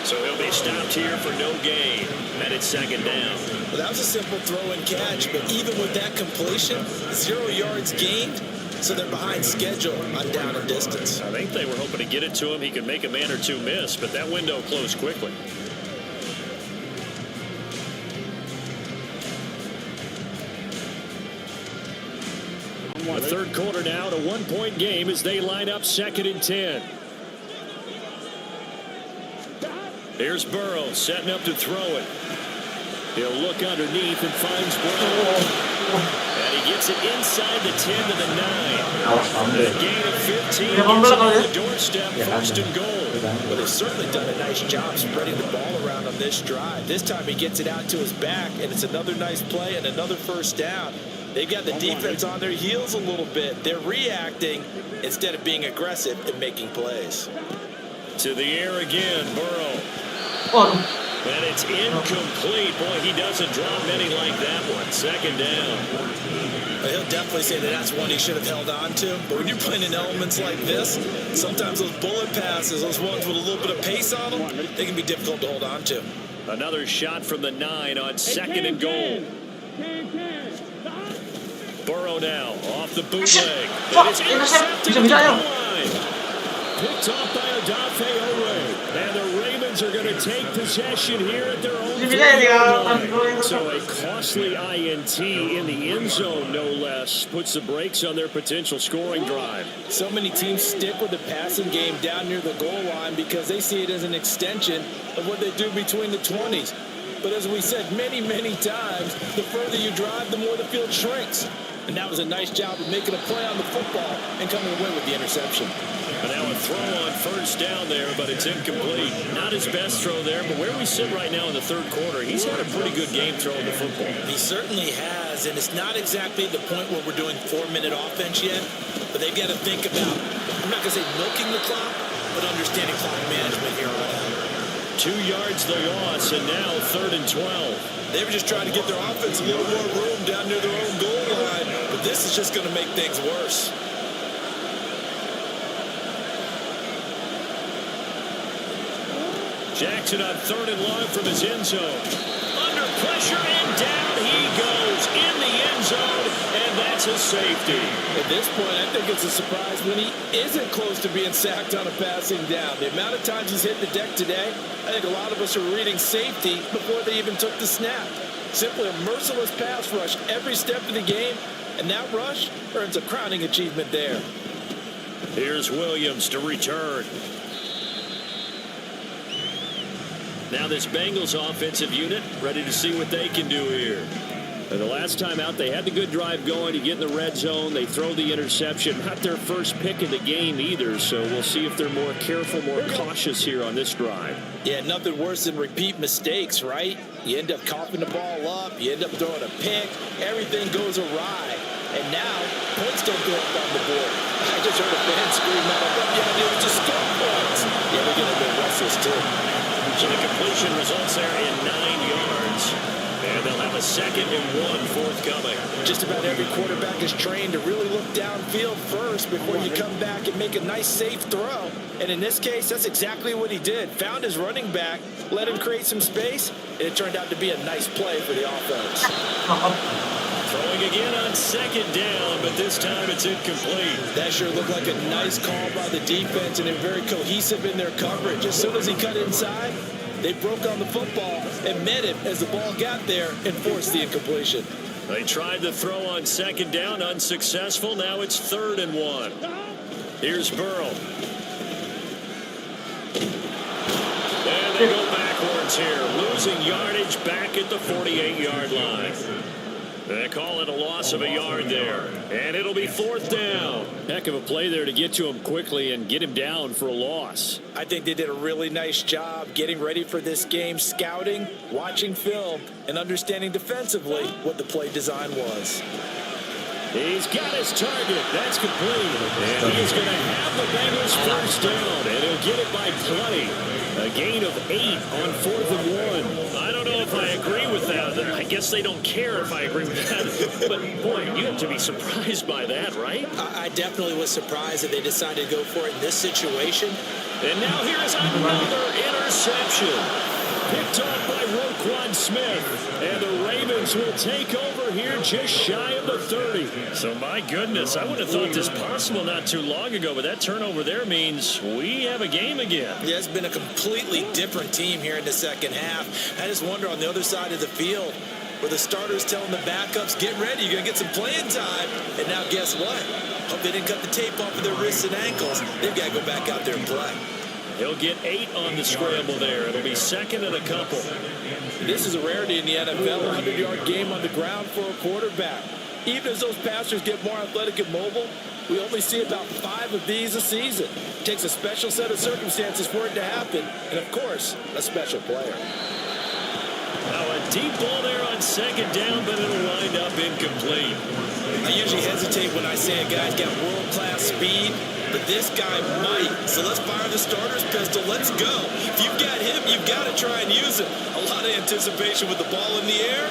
So he'll be stopped here for no gain. And it's second down. Well, that was a simple throw and catch, but even with that completion, 0 yards gained, so they're behind schedule on down and distance. I think they were hoping to get it to him. He could make a man or two miss, but that window closed quickly. A third quarter now, a 1-point game as they line up 2nd and 10. Here's Burrow setting up to throw it. He'll look underneath and finds Brown. And he gets it inside the 10 to the 9. A gain of 15 gets on the doorstep, 1st and goal. Well, they've certainly done a nice job spreading the ball around on this drive. This time he gets it out to his back, and it's another nice play and another first down. They've got the defense on their heels a little bit. They're reacting instead of being aggressive and making plays. To the air again, Burrow. And it's incomplete. Boy, he doesn't drop many like that one. 2nd down. He'll definitely say that that's one he should have held on to. But when you're playing in elements like this, sometimes those bullet passes, those ones with a little bit of pace on them, they can be difficult to hold on to. Another shot from the 9 on 2nd and goal. Burrow now off the bootleg. And it's intercepted at the line. Picked off by Ore. And the Ravens are going to take possession here at their own 3-yard. So a costly INT in the end zone, no less, puts the brakes on their potential scoring drive. So many teams stick with the passing game down near the goal line because they see it as an extension of what they do between the 20s. But as we said many, many times, the further you drive, the more the field shrinks. And that was a nice job of making a play on the football and coming away with the interception. And now a throw on first down there, but it's incomplete. Not his best throw there, but where we sit right now in the third quarter, he's had a pretty good game throwing the football. He certainly has, and it's not exactly the point where we're doing 4-minute offense yet, but they've got to think about, I'm not going to say milking the clock, but understanding clock management here on out. 2 yards the loss, and now 3rd and 12. They were just trying to get their offense a little more room down near their own goal line, but this is just going to make things worse. Jackson on 3rd and long from his end zone. Under pressure, and down he goes in the end zone, and that's a safety. At this point, I think it's a surprise when he isn't close to being sacked on a passing down. The amount of times he's hit the deck today, I think a lot of us are reading safety before they even took the snap. Simply a merciless pass rush every step of the game, and that rush earns a crowning achievement there. Here's Williams to return. Now this Bengals offensive unit ready to see what they can do here. And the last time out, they had the good drive going to get in the red zone. They throw the interception. Not their first pick of the game either, so we'll see if they're more careful, more cautious here on this drive. Yeah, nothing worse than repeat mistakes, right? You end up coughing the ball up. You end up throwing a pick. Everything goes awry. And now, points don't go up on the board. I just heard a fan scream out, yeah, they would just score points. Yeah, we're going to be restless, too. So the completion results there in 9 yards. And they'll have a 2nd and 1 forthcoming. Just about every quarterback is trained to really look downfield first before you come back and make a nice, safe throw. And in this case, that's exactly what he did. Found his running back, let him create some space, and it turned out to be a nice play for the offense. Throwing again on 2nd down, but this time it's incomplete. That sure looked like a nice call by the defense, and they're very cohesive in their coverage. As soon as he cut inside, they broke on the football and met him as the ball got there and forced the incompletion. They tried the throw on 2nd down, unsuccessful. Now it's 3rd and 1. Here's Burrow. And they go backwards here, losing yardage back at the 48-yard line. They call it a loss of a yard there, and it'll be 4th down. Heck of a play there to get to him quickly and get him down for a loss. I think they did a really nice job getting ready for this game, scouting, watching film, and understanding defensively what the play design was. He's got his target. That's complete. And he's going to have the Bengals 1st down, and he'll get it by plenty. A gain of 8 on 4th and 1. I don't know if I agree with that. I guess they don't care if I agree with that. But, boy, you have to be surprised by that, right? I definitely was surprised that they decided to go for it in this situation. And now here's another interception. Picked off by Roquan Smith. And the Ravens will take over here just shy of the 30. So, my goodness, I would have thought this possible not too long ago, but that turnover there means we have a game again. Yeah, it's been a completely different team here in the second half. I just wonder on the other side of the field where the starters telling the backups, get ready, you're going to get some playing time. And now guess what? Hope they didn't cut the tape off of their wrists and ankles. They've got to go back out there and play. He'll get 8 on the scramble there. It'll be 2nd and a couple. This is a rarity in the NFL, a 100-yard game on the ground for a quarterback. Even as those passers get more athletic and mobile, we only see about 5 of these a season. It takes a special set of circumstances for it to happen, and of course, a special player. Now a deep ball there on 2nd down, but it'll wind up incomplete. I usually hesitate when I say a guy's got world-class speed, but this guy might. So let's fire the starter's pistol. Let's go. If you've got him, you've got to try and use it. A lot of anticipation with the ball in the air,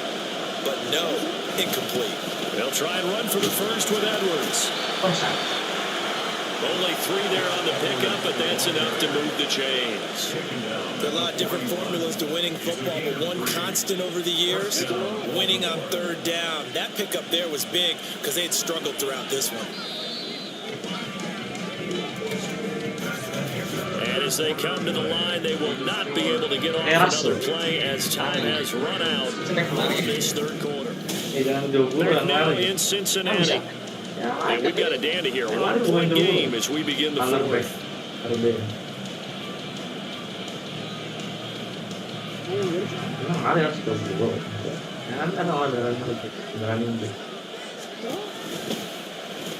but no, incomplete. They'll try and run for the first with Edwards. Only 3 there on the pickup, but that's enough to move the chains. There are a lot of different formulas to winning football, but one constant over the years, winning on 3rd down. That pickup there was big because they had struggled throughout this one. And as they come to the line, they will not be able to get off another play as time has run out on this 3rd quarter. They're now in Cincinnati. And we've got a dandy here. 1-point game as we begin the 4th.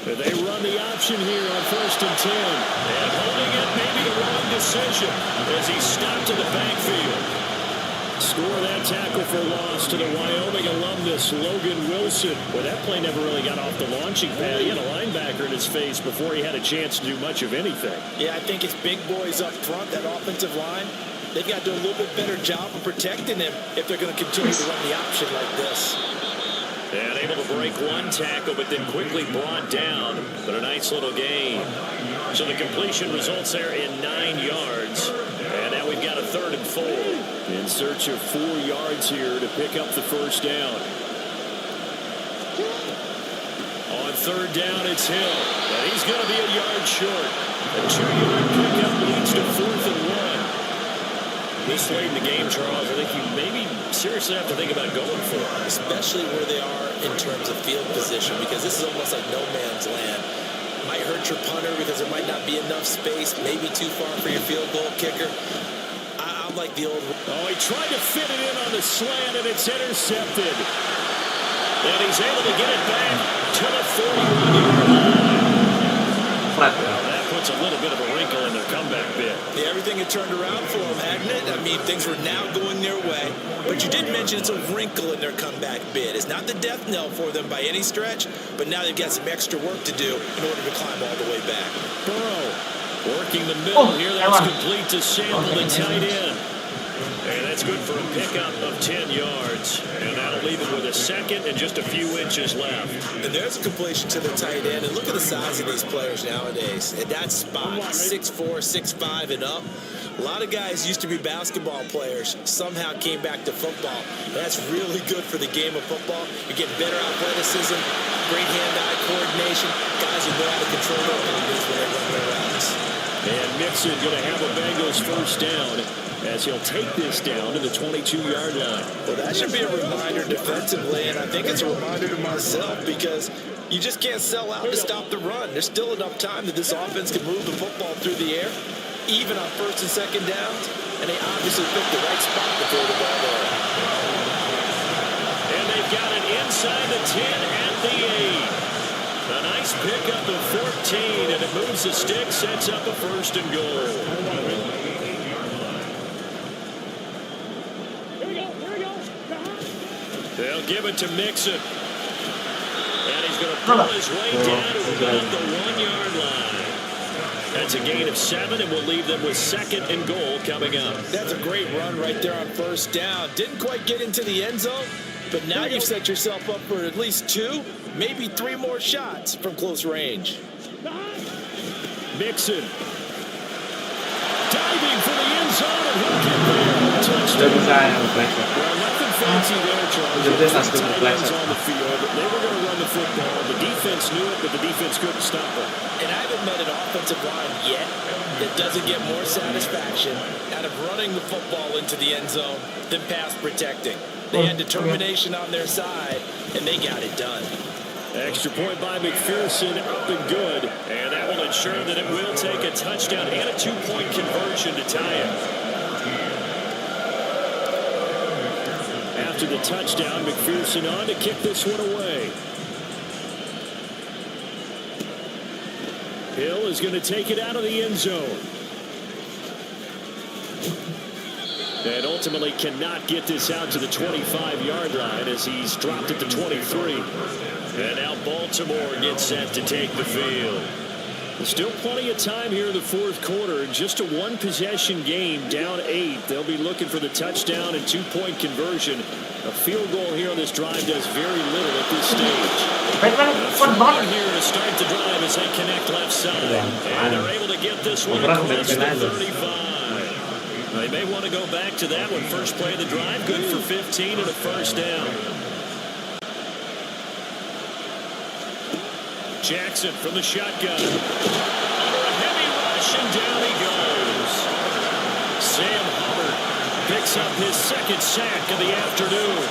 They run the option here on 1st and 10. And holding it may be the wrong decision as he's stopped in the backfield. Score that tackle for loss to the Wyoming alumnus, Logan Wilson. Well, that play never really got off the launching pad. He had a linebacker in his face before he had a chance to do much of anything. Yeah, I think it's big boys up front, that offensive line. They've got to do a little bit better job of protecting him if they're going to continue to run the option like this. And able to break one tackle, but then quickly brought down. But a nice little gain. So the completion results there in 9 yards. And now we've got a 3rd and 4. In search of 4 yards here to pick up the first down. On 3rd down, it's Hill. And he's going to be a yard short. A 2-yard pickup leads to 4th and 1. This late in the game, Charles, I think you maybe seriously have to think about going for it. Especially where they are in terms of field position, because this is almost like no man's land. Might hurt your punter because there might not be enough space, maybe too far for your field goal kicker. I'm like the old... Oh, he tried to fit it in on the slant, and it's intercepted. And he's able to get it back to the 41-yard line. That puts a little bit of a wrinkle in their comeback bid. Yeah, everything had turned around for them, hadn't it? I mean, things were now going their way. But you did mention it's a wrinkle in their comeback bid. It's not the death knell for them by any stretch, but now they've got some extra work to do in order to climb all the way back. Burrow working the middle here. That's complete to Sample, the tight end. And that's good for a pickup of 10 yards. And that'll leave him with a 2nd and just a few inches left. And there's a completion to the tight end. And look at the size of these players nowadays. At that spot, 6'4", 6'5", and up. A lot of guys used to be basketball players, somehow came back to football. That's really good for the game of football. You're getting better athleticism, great hand-eye coordination. Guys who know how to control their bodies when they run their routes. And Mixon going to have a Bengals first down as he'll take this down to the 22-yard line. Well, that should be a reminder defensively, and I think it's a reminder to myself because you just can't sell out to stop the run. There's still enough time that this offense can move the football through the air, even on 1st and 2nd downs, and they obviously picked the right spot to throw the ball there. And they've got it inside the 10 at the 8. A nice pickup of 14, and it moves the stick, sets up a 1st and goal. They'll give it to Mixon. And he's going to pull his way down to about the 1-yard line. That's a gain of 7, and we'll leave them with 2nd and goal coming up. That's a great run right there on 1st down. Didn't quite get into the end zone, but now you've set yourself up for at least 2, maybe 3 more shots from close range. Mixon. Diving for the end zone, and he'll get there. Touchdown. Well, nothing fancy there, Charles. The tight ends on the field. They were going to run the football. The defense knew it, but the defense couldn't stop it. And I haven't met an offensive line yet that doesn't get more satisfaction out of running the football into the end zone than pass protecting. They had determination on their side, and they got it done. Extra point by McPherson, up and good. And that will ensure that it will take a touchdown and a 2-point conversion to tie it. After the touchdown, McPherson on to kick this one away. Hill is going to take it out of the end zone. And ultimately cannot get this out to the 25-yard line as he's dropped it to 23. And now Baltimore gets set to take the field. There's still plenty of time here in the 4th quarter. Just a 1-possession game, down 8. They'll be looking for the touchdown and 2-point conversion. A field goal here on this drive does very little at this stage. Here to start the drive as they connect left side. And they're able to get this one across the 35. They may want to go back to that one. First play of the drive, good for 15 and a first down. Jackson from the shotgun. Under a heavy rush, and down he goes. Sam Hubbard picks up his 2nd sack of the afternoon.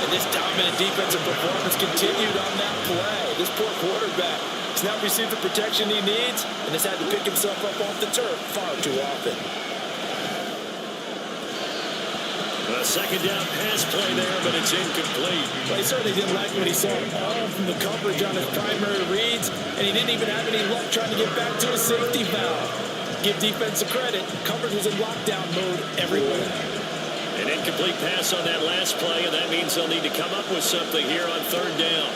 And this dominant defensive performance continued on that play. This poor quarterback has not received the protection he needs and has had to pick himself up off the turf far too often. A 2nd down pass play there, but it's incomplete. Well, he certainly didn't like what he saw all from the coverage on his primary reads, and he didn't even have any luck trying to get back to his safety valve. Give defense a credit. Coverage was in lockdown mode everywhere. An incomplete pass on that last play, and that means they'll need to come up with something here on 3rd down.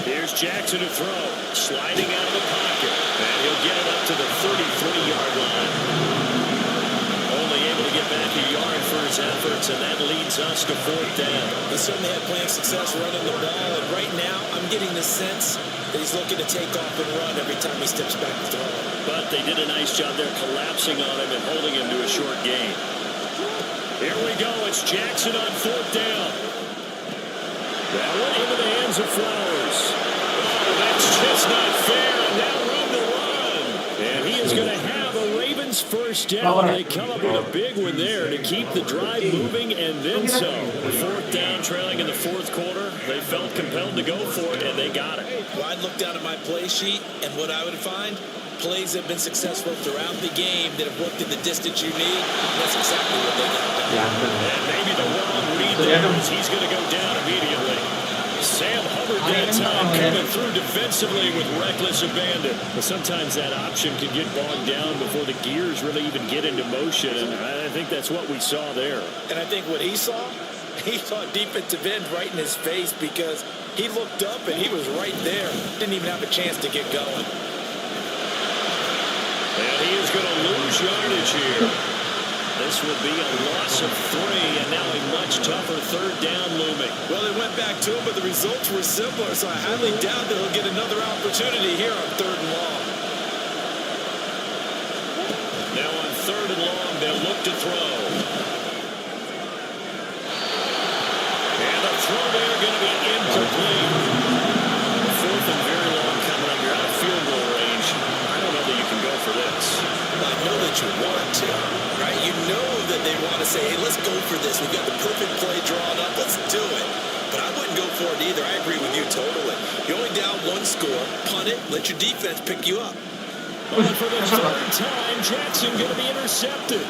Here's Jackson to throw, sliding out of the pocket, and he'll get it up to the 33-yard line. Only able to get back a yard for his efforts, and that leads us to 4th down. He certainly had plenty of success running the ball, and right now I'm getting the sense that he's looking to take off and run every time he steps back to throw. But they did a nice job there collapsing on him and holding him to a short gain. Here we go. It's Jackson on 4th down. That went into the hands of Flowers. Oh, that's just not fair. And now room to run. And he is going to have a Ravens first down. They come up with a big one there to keep the drive moving and then some. 4th down, trailing in the 4th quarter. They felt compelled to go for it, and they got it. Well, I'd look down at my play sheet, and what I would find, plays have been successful throughout the game that have worked in the distance you need. That's exactly what they got done. And maybe the wrong read there is he's going to go down immediately. Sam Hubbard that time coming through defensively with reckless abandon. But sometimes that option can get bogged down before the gears really even get into motion, and I think that's what we saw there. And I think what he saw defensive end right in his face because he looked up and he was right there. Didn't even have a chance to get going. And he is going to lose yardage here. This will be a loss of 3, and now a much tougher 3rd down looming. Well, they went back to him, but the results were similar, so I highly doubt that he'll get another opportunity here on 3rd and long. Now on 3rd and long, they'll look to throw. And the throw there going to be incomplete. 4th and very long coming up. You're out of field goal range. I don't know that you can go for this. I know that you want to, right? You know that they want to say, hey, let's go for this. We've got the perfect play drawn up. Let's do it. But I wouldn't go for it either. I agree with you totally. You're only down 1 score. Punt it. Let your defense pick you up. But for the 3rd time, Jackson going to be intercepted.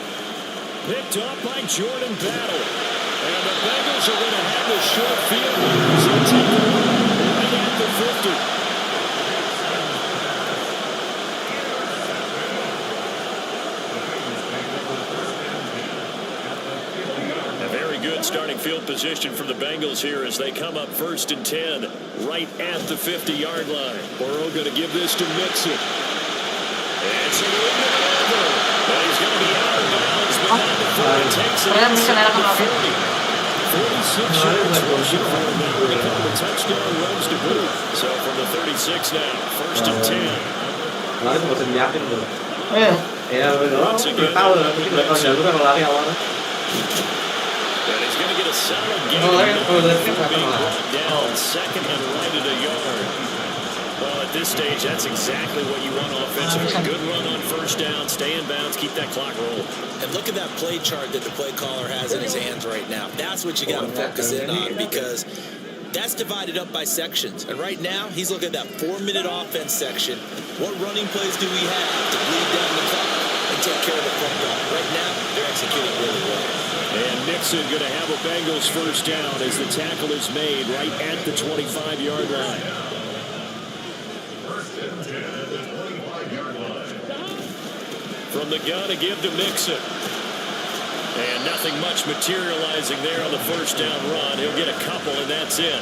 Picked off by Jordan Battle. And the Bengals are going to have the short field goals and take the run right at the 50. Good starting field position for the Bengals here as they come up 1st and 10 right at the 50-yard line. Burrow going to give this to Mixon. And so over. But he's going to be out of bounds, but not before he takes it inside the 40. 46 yards rushing for him. Now we call the touchdown runs to boot. So from the 36 now, 1st and 10. Nói một tình giác trên đường. Tao rồi, con nhớ lúc nào theo đó. And he's going to get a solid gain for being brought down 2nd and right at a yard. Well, at this stage, that's exactly what you want offensively. Good run on 1st down, stay in bounds, keep that clock rolling. And look at that play chart that the play caller has in his hands right now. That's what you got to focus in on because that's divided up by sections. And right now, he's looking at that 4-minute offense section. What running plays do we have to bleed down the clock and take care of the football? Right now, they're executing really well. And Nixon going to have a Bengals first down as the tackle is made right at the 25-yard line. From the gun to give to Mixon. And nothing much materializing there on the first down run. He'll get a couple, and that's it.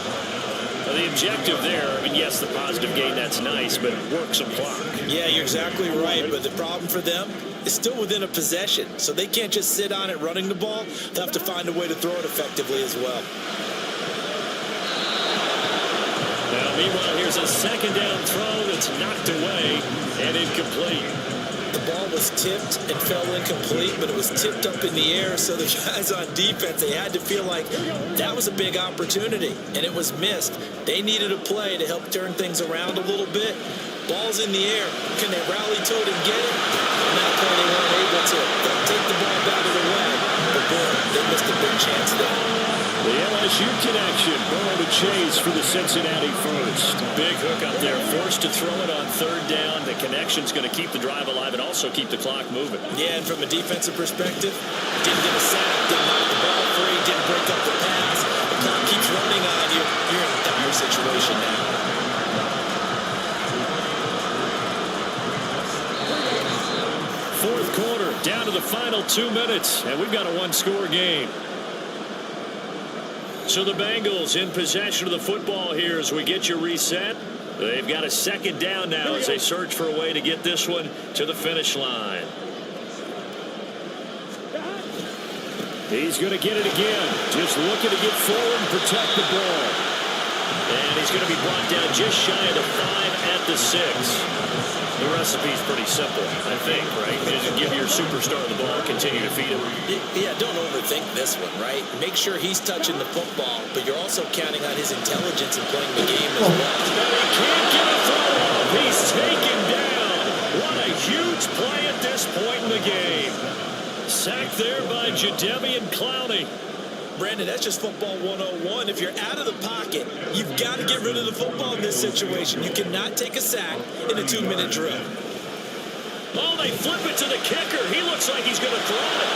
Now, the objective there, I mean, yes, the positive gain, that's nice, but work some clock. Yeah, you're exactly right, but the problem for them is still within a possession, so they can't just sit on it running the ball. They'll have to find a way to throw it effectively as well. Now, meanwhile, here's a 2nd down throw that's knocked away and incomplete. The ball was tipped and fell incomplete, but it was tipped up in the air, so the guys on defense, they had to feel like that was a big opportunity, and it was missed. They needed a play to help turn things around a little bit. Ball's in the air. Can they rally to it and get it? On that play, they weren't able to. They'll take the ball out of the way, but boy, they missed a big chance there. The LSU connection, Burrow to Chase for the Cincinnati first. Big hook up there, forced to throw it on 3rd down. The connection's going to keep the drive alive and also keep the clock moving. Yeah, and from a defensive perspective, didn't get a sack, didn't knock the ball free, didn't break up the pass. The clock keeps running on you. You're in a dire situation now. Fourth quarter, down to the final 2 minutes, and we've got a 1-score game. So the Bengals in possession of the football here as we get you reset. They've got a 2nd down now as they search for a way to get this one to the finish line. He's going to get it again. Just looking to get forward and protect the ball. And he's going to be brought down just shy of the 5 at the 6. The recipe's pretty simple, I think, right? Just give your superstar the ball, continue to feed him. Yeah, don't overthink this one, right? Make sure he's touching the football, but you're also counting on his intelligence in playing the game as well. And he can't get a throw off. He's taken down. What a huge play at this point in the game. Sacked there by Jadeveon Clowney. Brandon, that's just football 101. If you're out of the pocket, you've got to get rid of the football in this situation. You cannot take a sack in a 2-minute drill. Oh, they flip it to the kicker. He looks like he's going to throw it.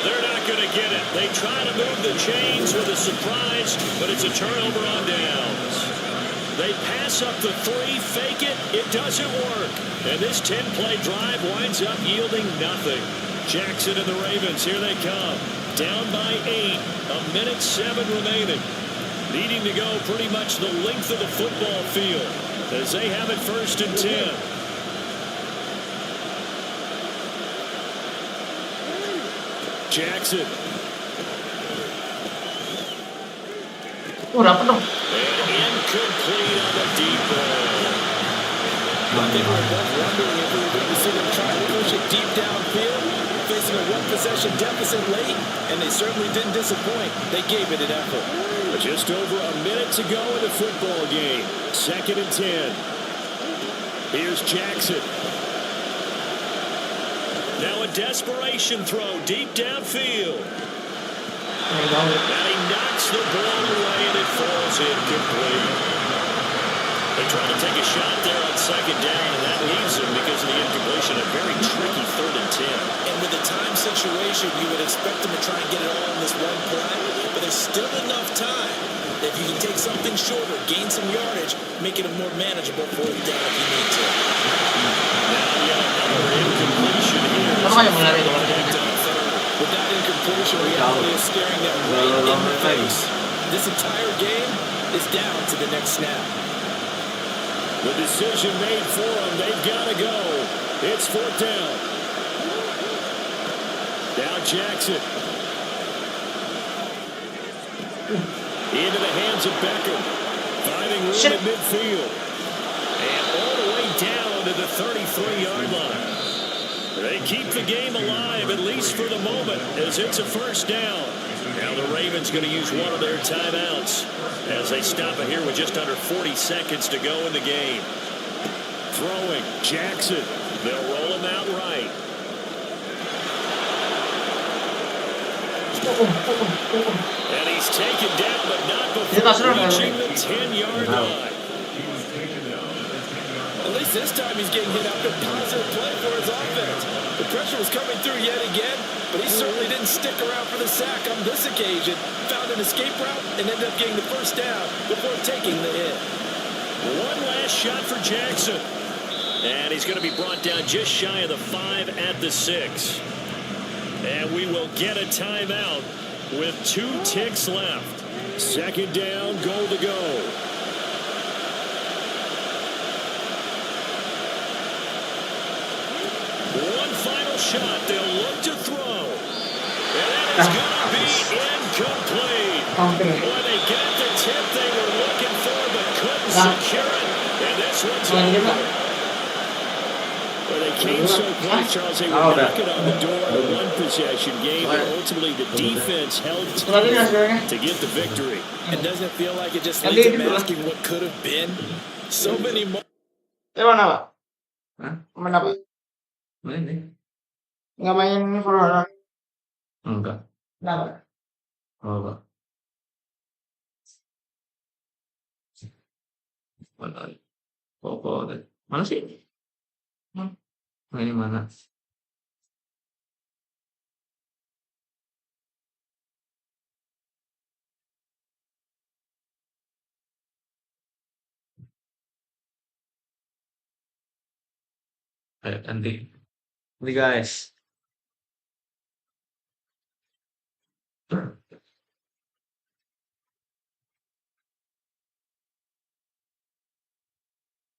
They're not going to get it. They try to move the chains with a surprise, but it's a turnover on downs. They pass up the 3, fake it. It doesn't work. And this 10-play drive winds up yielding nothing. Jackson and the Ravens, here they come. Down by 8, 1:07 remaining. Needing to go pretty much the length of the football field as they have it 1st and 10. Jackson. Dapat dong. And incomplete on the deep ball. I think we're both wondering if we were going to see them try to push it deep downfield, facing a 1-possession deficit late, and they certainly didn't disappoint. They gave it an effort. Just over a minute to go in the football game. 2nd and 10. Here's Jackson. Now a desperation throw deep downfield. And he knocks the ball away, and it falls incomplete. They try to take a shot there on 2nd down, and that leaves him because of the incompletion. A very tricky 3rd and 10. And with the time situation, you would expect them to try and get it all in this one play, but there's still enough time. If you can take something shorter, gain some yardage, make it a more manageable 4th down if you need to. Now yet another incompletion here. With that incompletion, reality is staring them right in the face. This entire game is down to the next snap. The decision made for them. They've got to go. It's 4th down. Now Jackson. Into the hands of Becker. Finding room at midfield. And all the way down to the 33-yard line. They keep the game alive, at least for the moment, as it's a 1st down. Now the Ravens going to use one of their timeouts as they stop it here with just under 40 seconds to go in the game. Throwing, Jackson. They'll roll him out right. And he's taken down, but not before reaching the 10-yard line. At least this time he's getting hit after a positive play for his offense. The pressure was coming through yet again, but he certainly didn't stick around for the sack on this occasion. Found an escape route and ended up getting the 1st down before taking the hit. One last shot for Jackson. And he's going to be brought down just shy of the 5 at the 6. And we will get a timeout with 2 ticks left. 2nd down, goal to go. One final shot. They'll look to throw. And that is going to be incomplete. Boy, they got the tip they were looking for, but couldn't secure it. And this one's over. Well, they came so close, Charles. They were knocking on the door in a 1-possession game, but ultimately the defense held to get the victory. And doesn't it feel like it just leaves them asking what could have been? So many more. Mana Pak? Hah? Mana Pak? Ini? Nggak main For Honor? Enggak. Kenapa? Oh, Pak. Mana? Pokok. Mana sih? Nah, ini mana? Ayo, nanti. Nanti guys.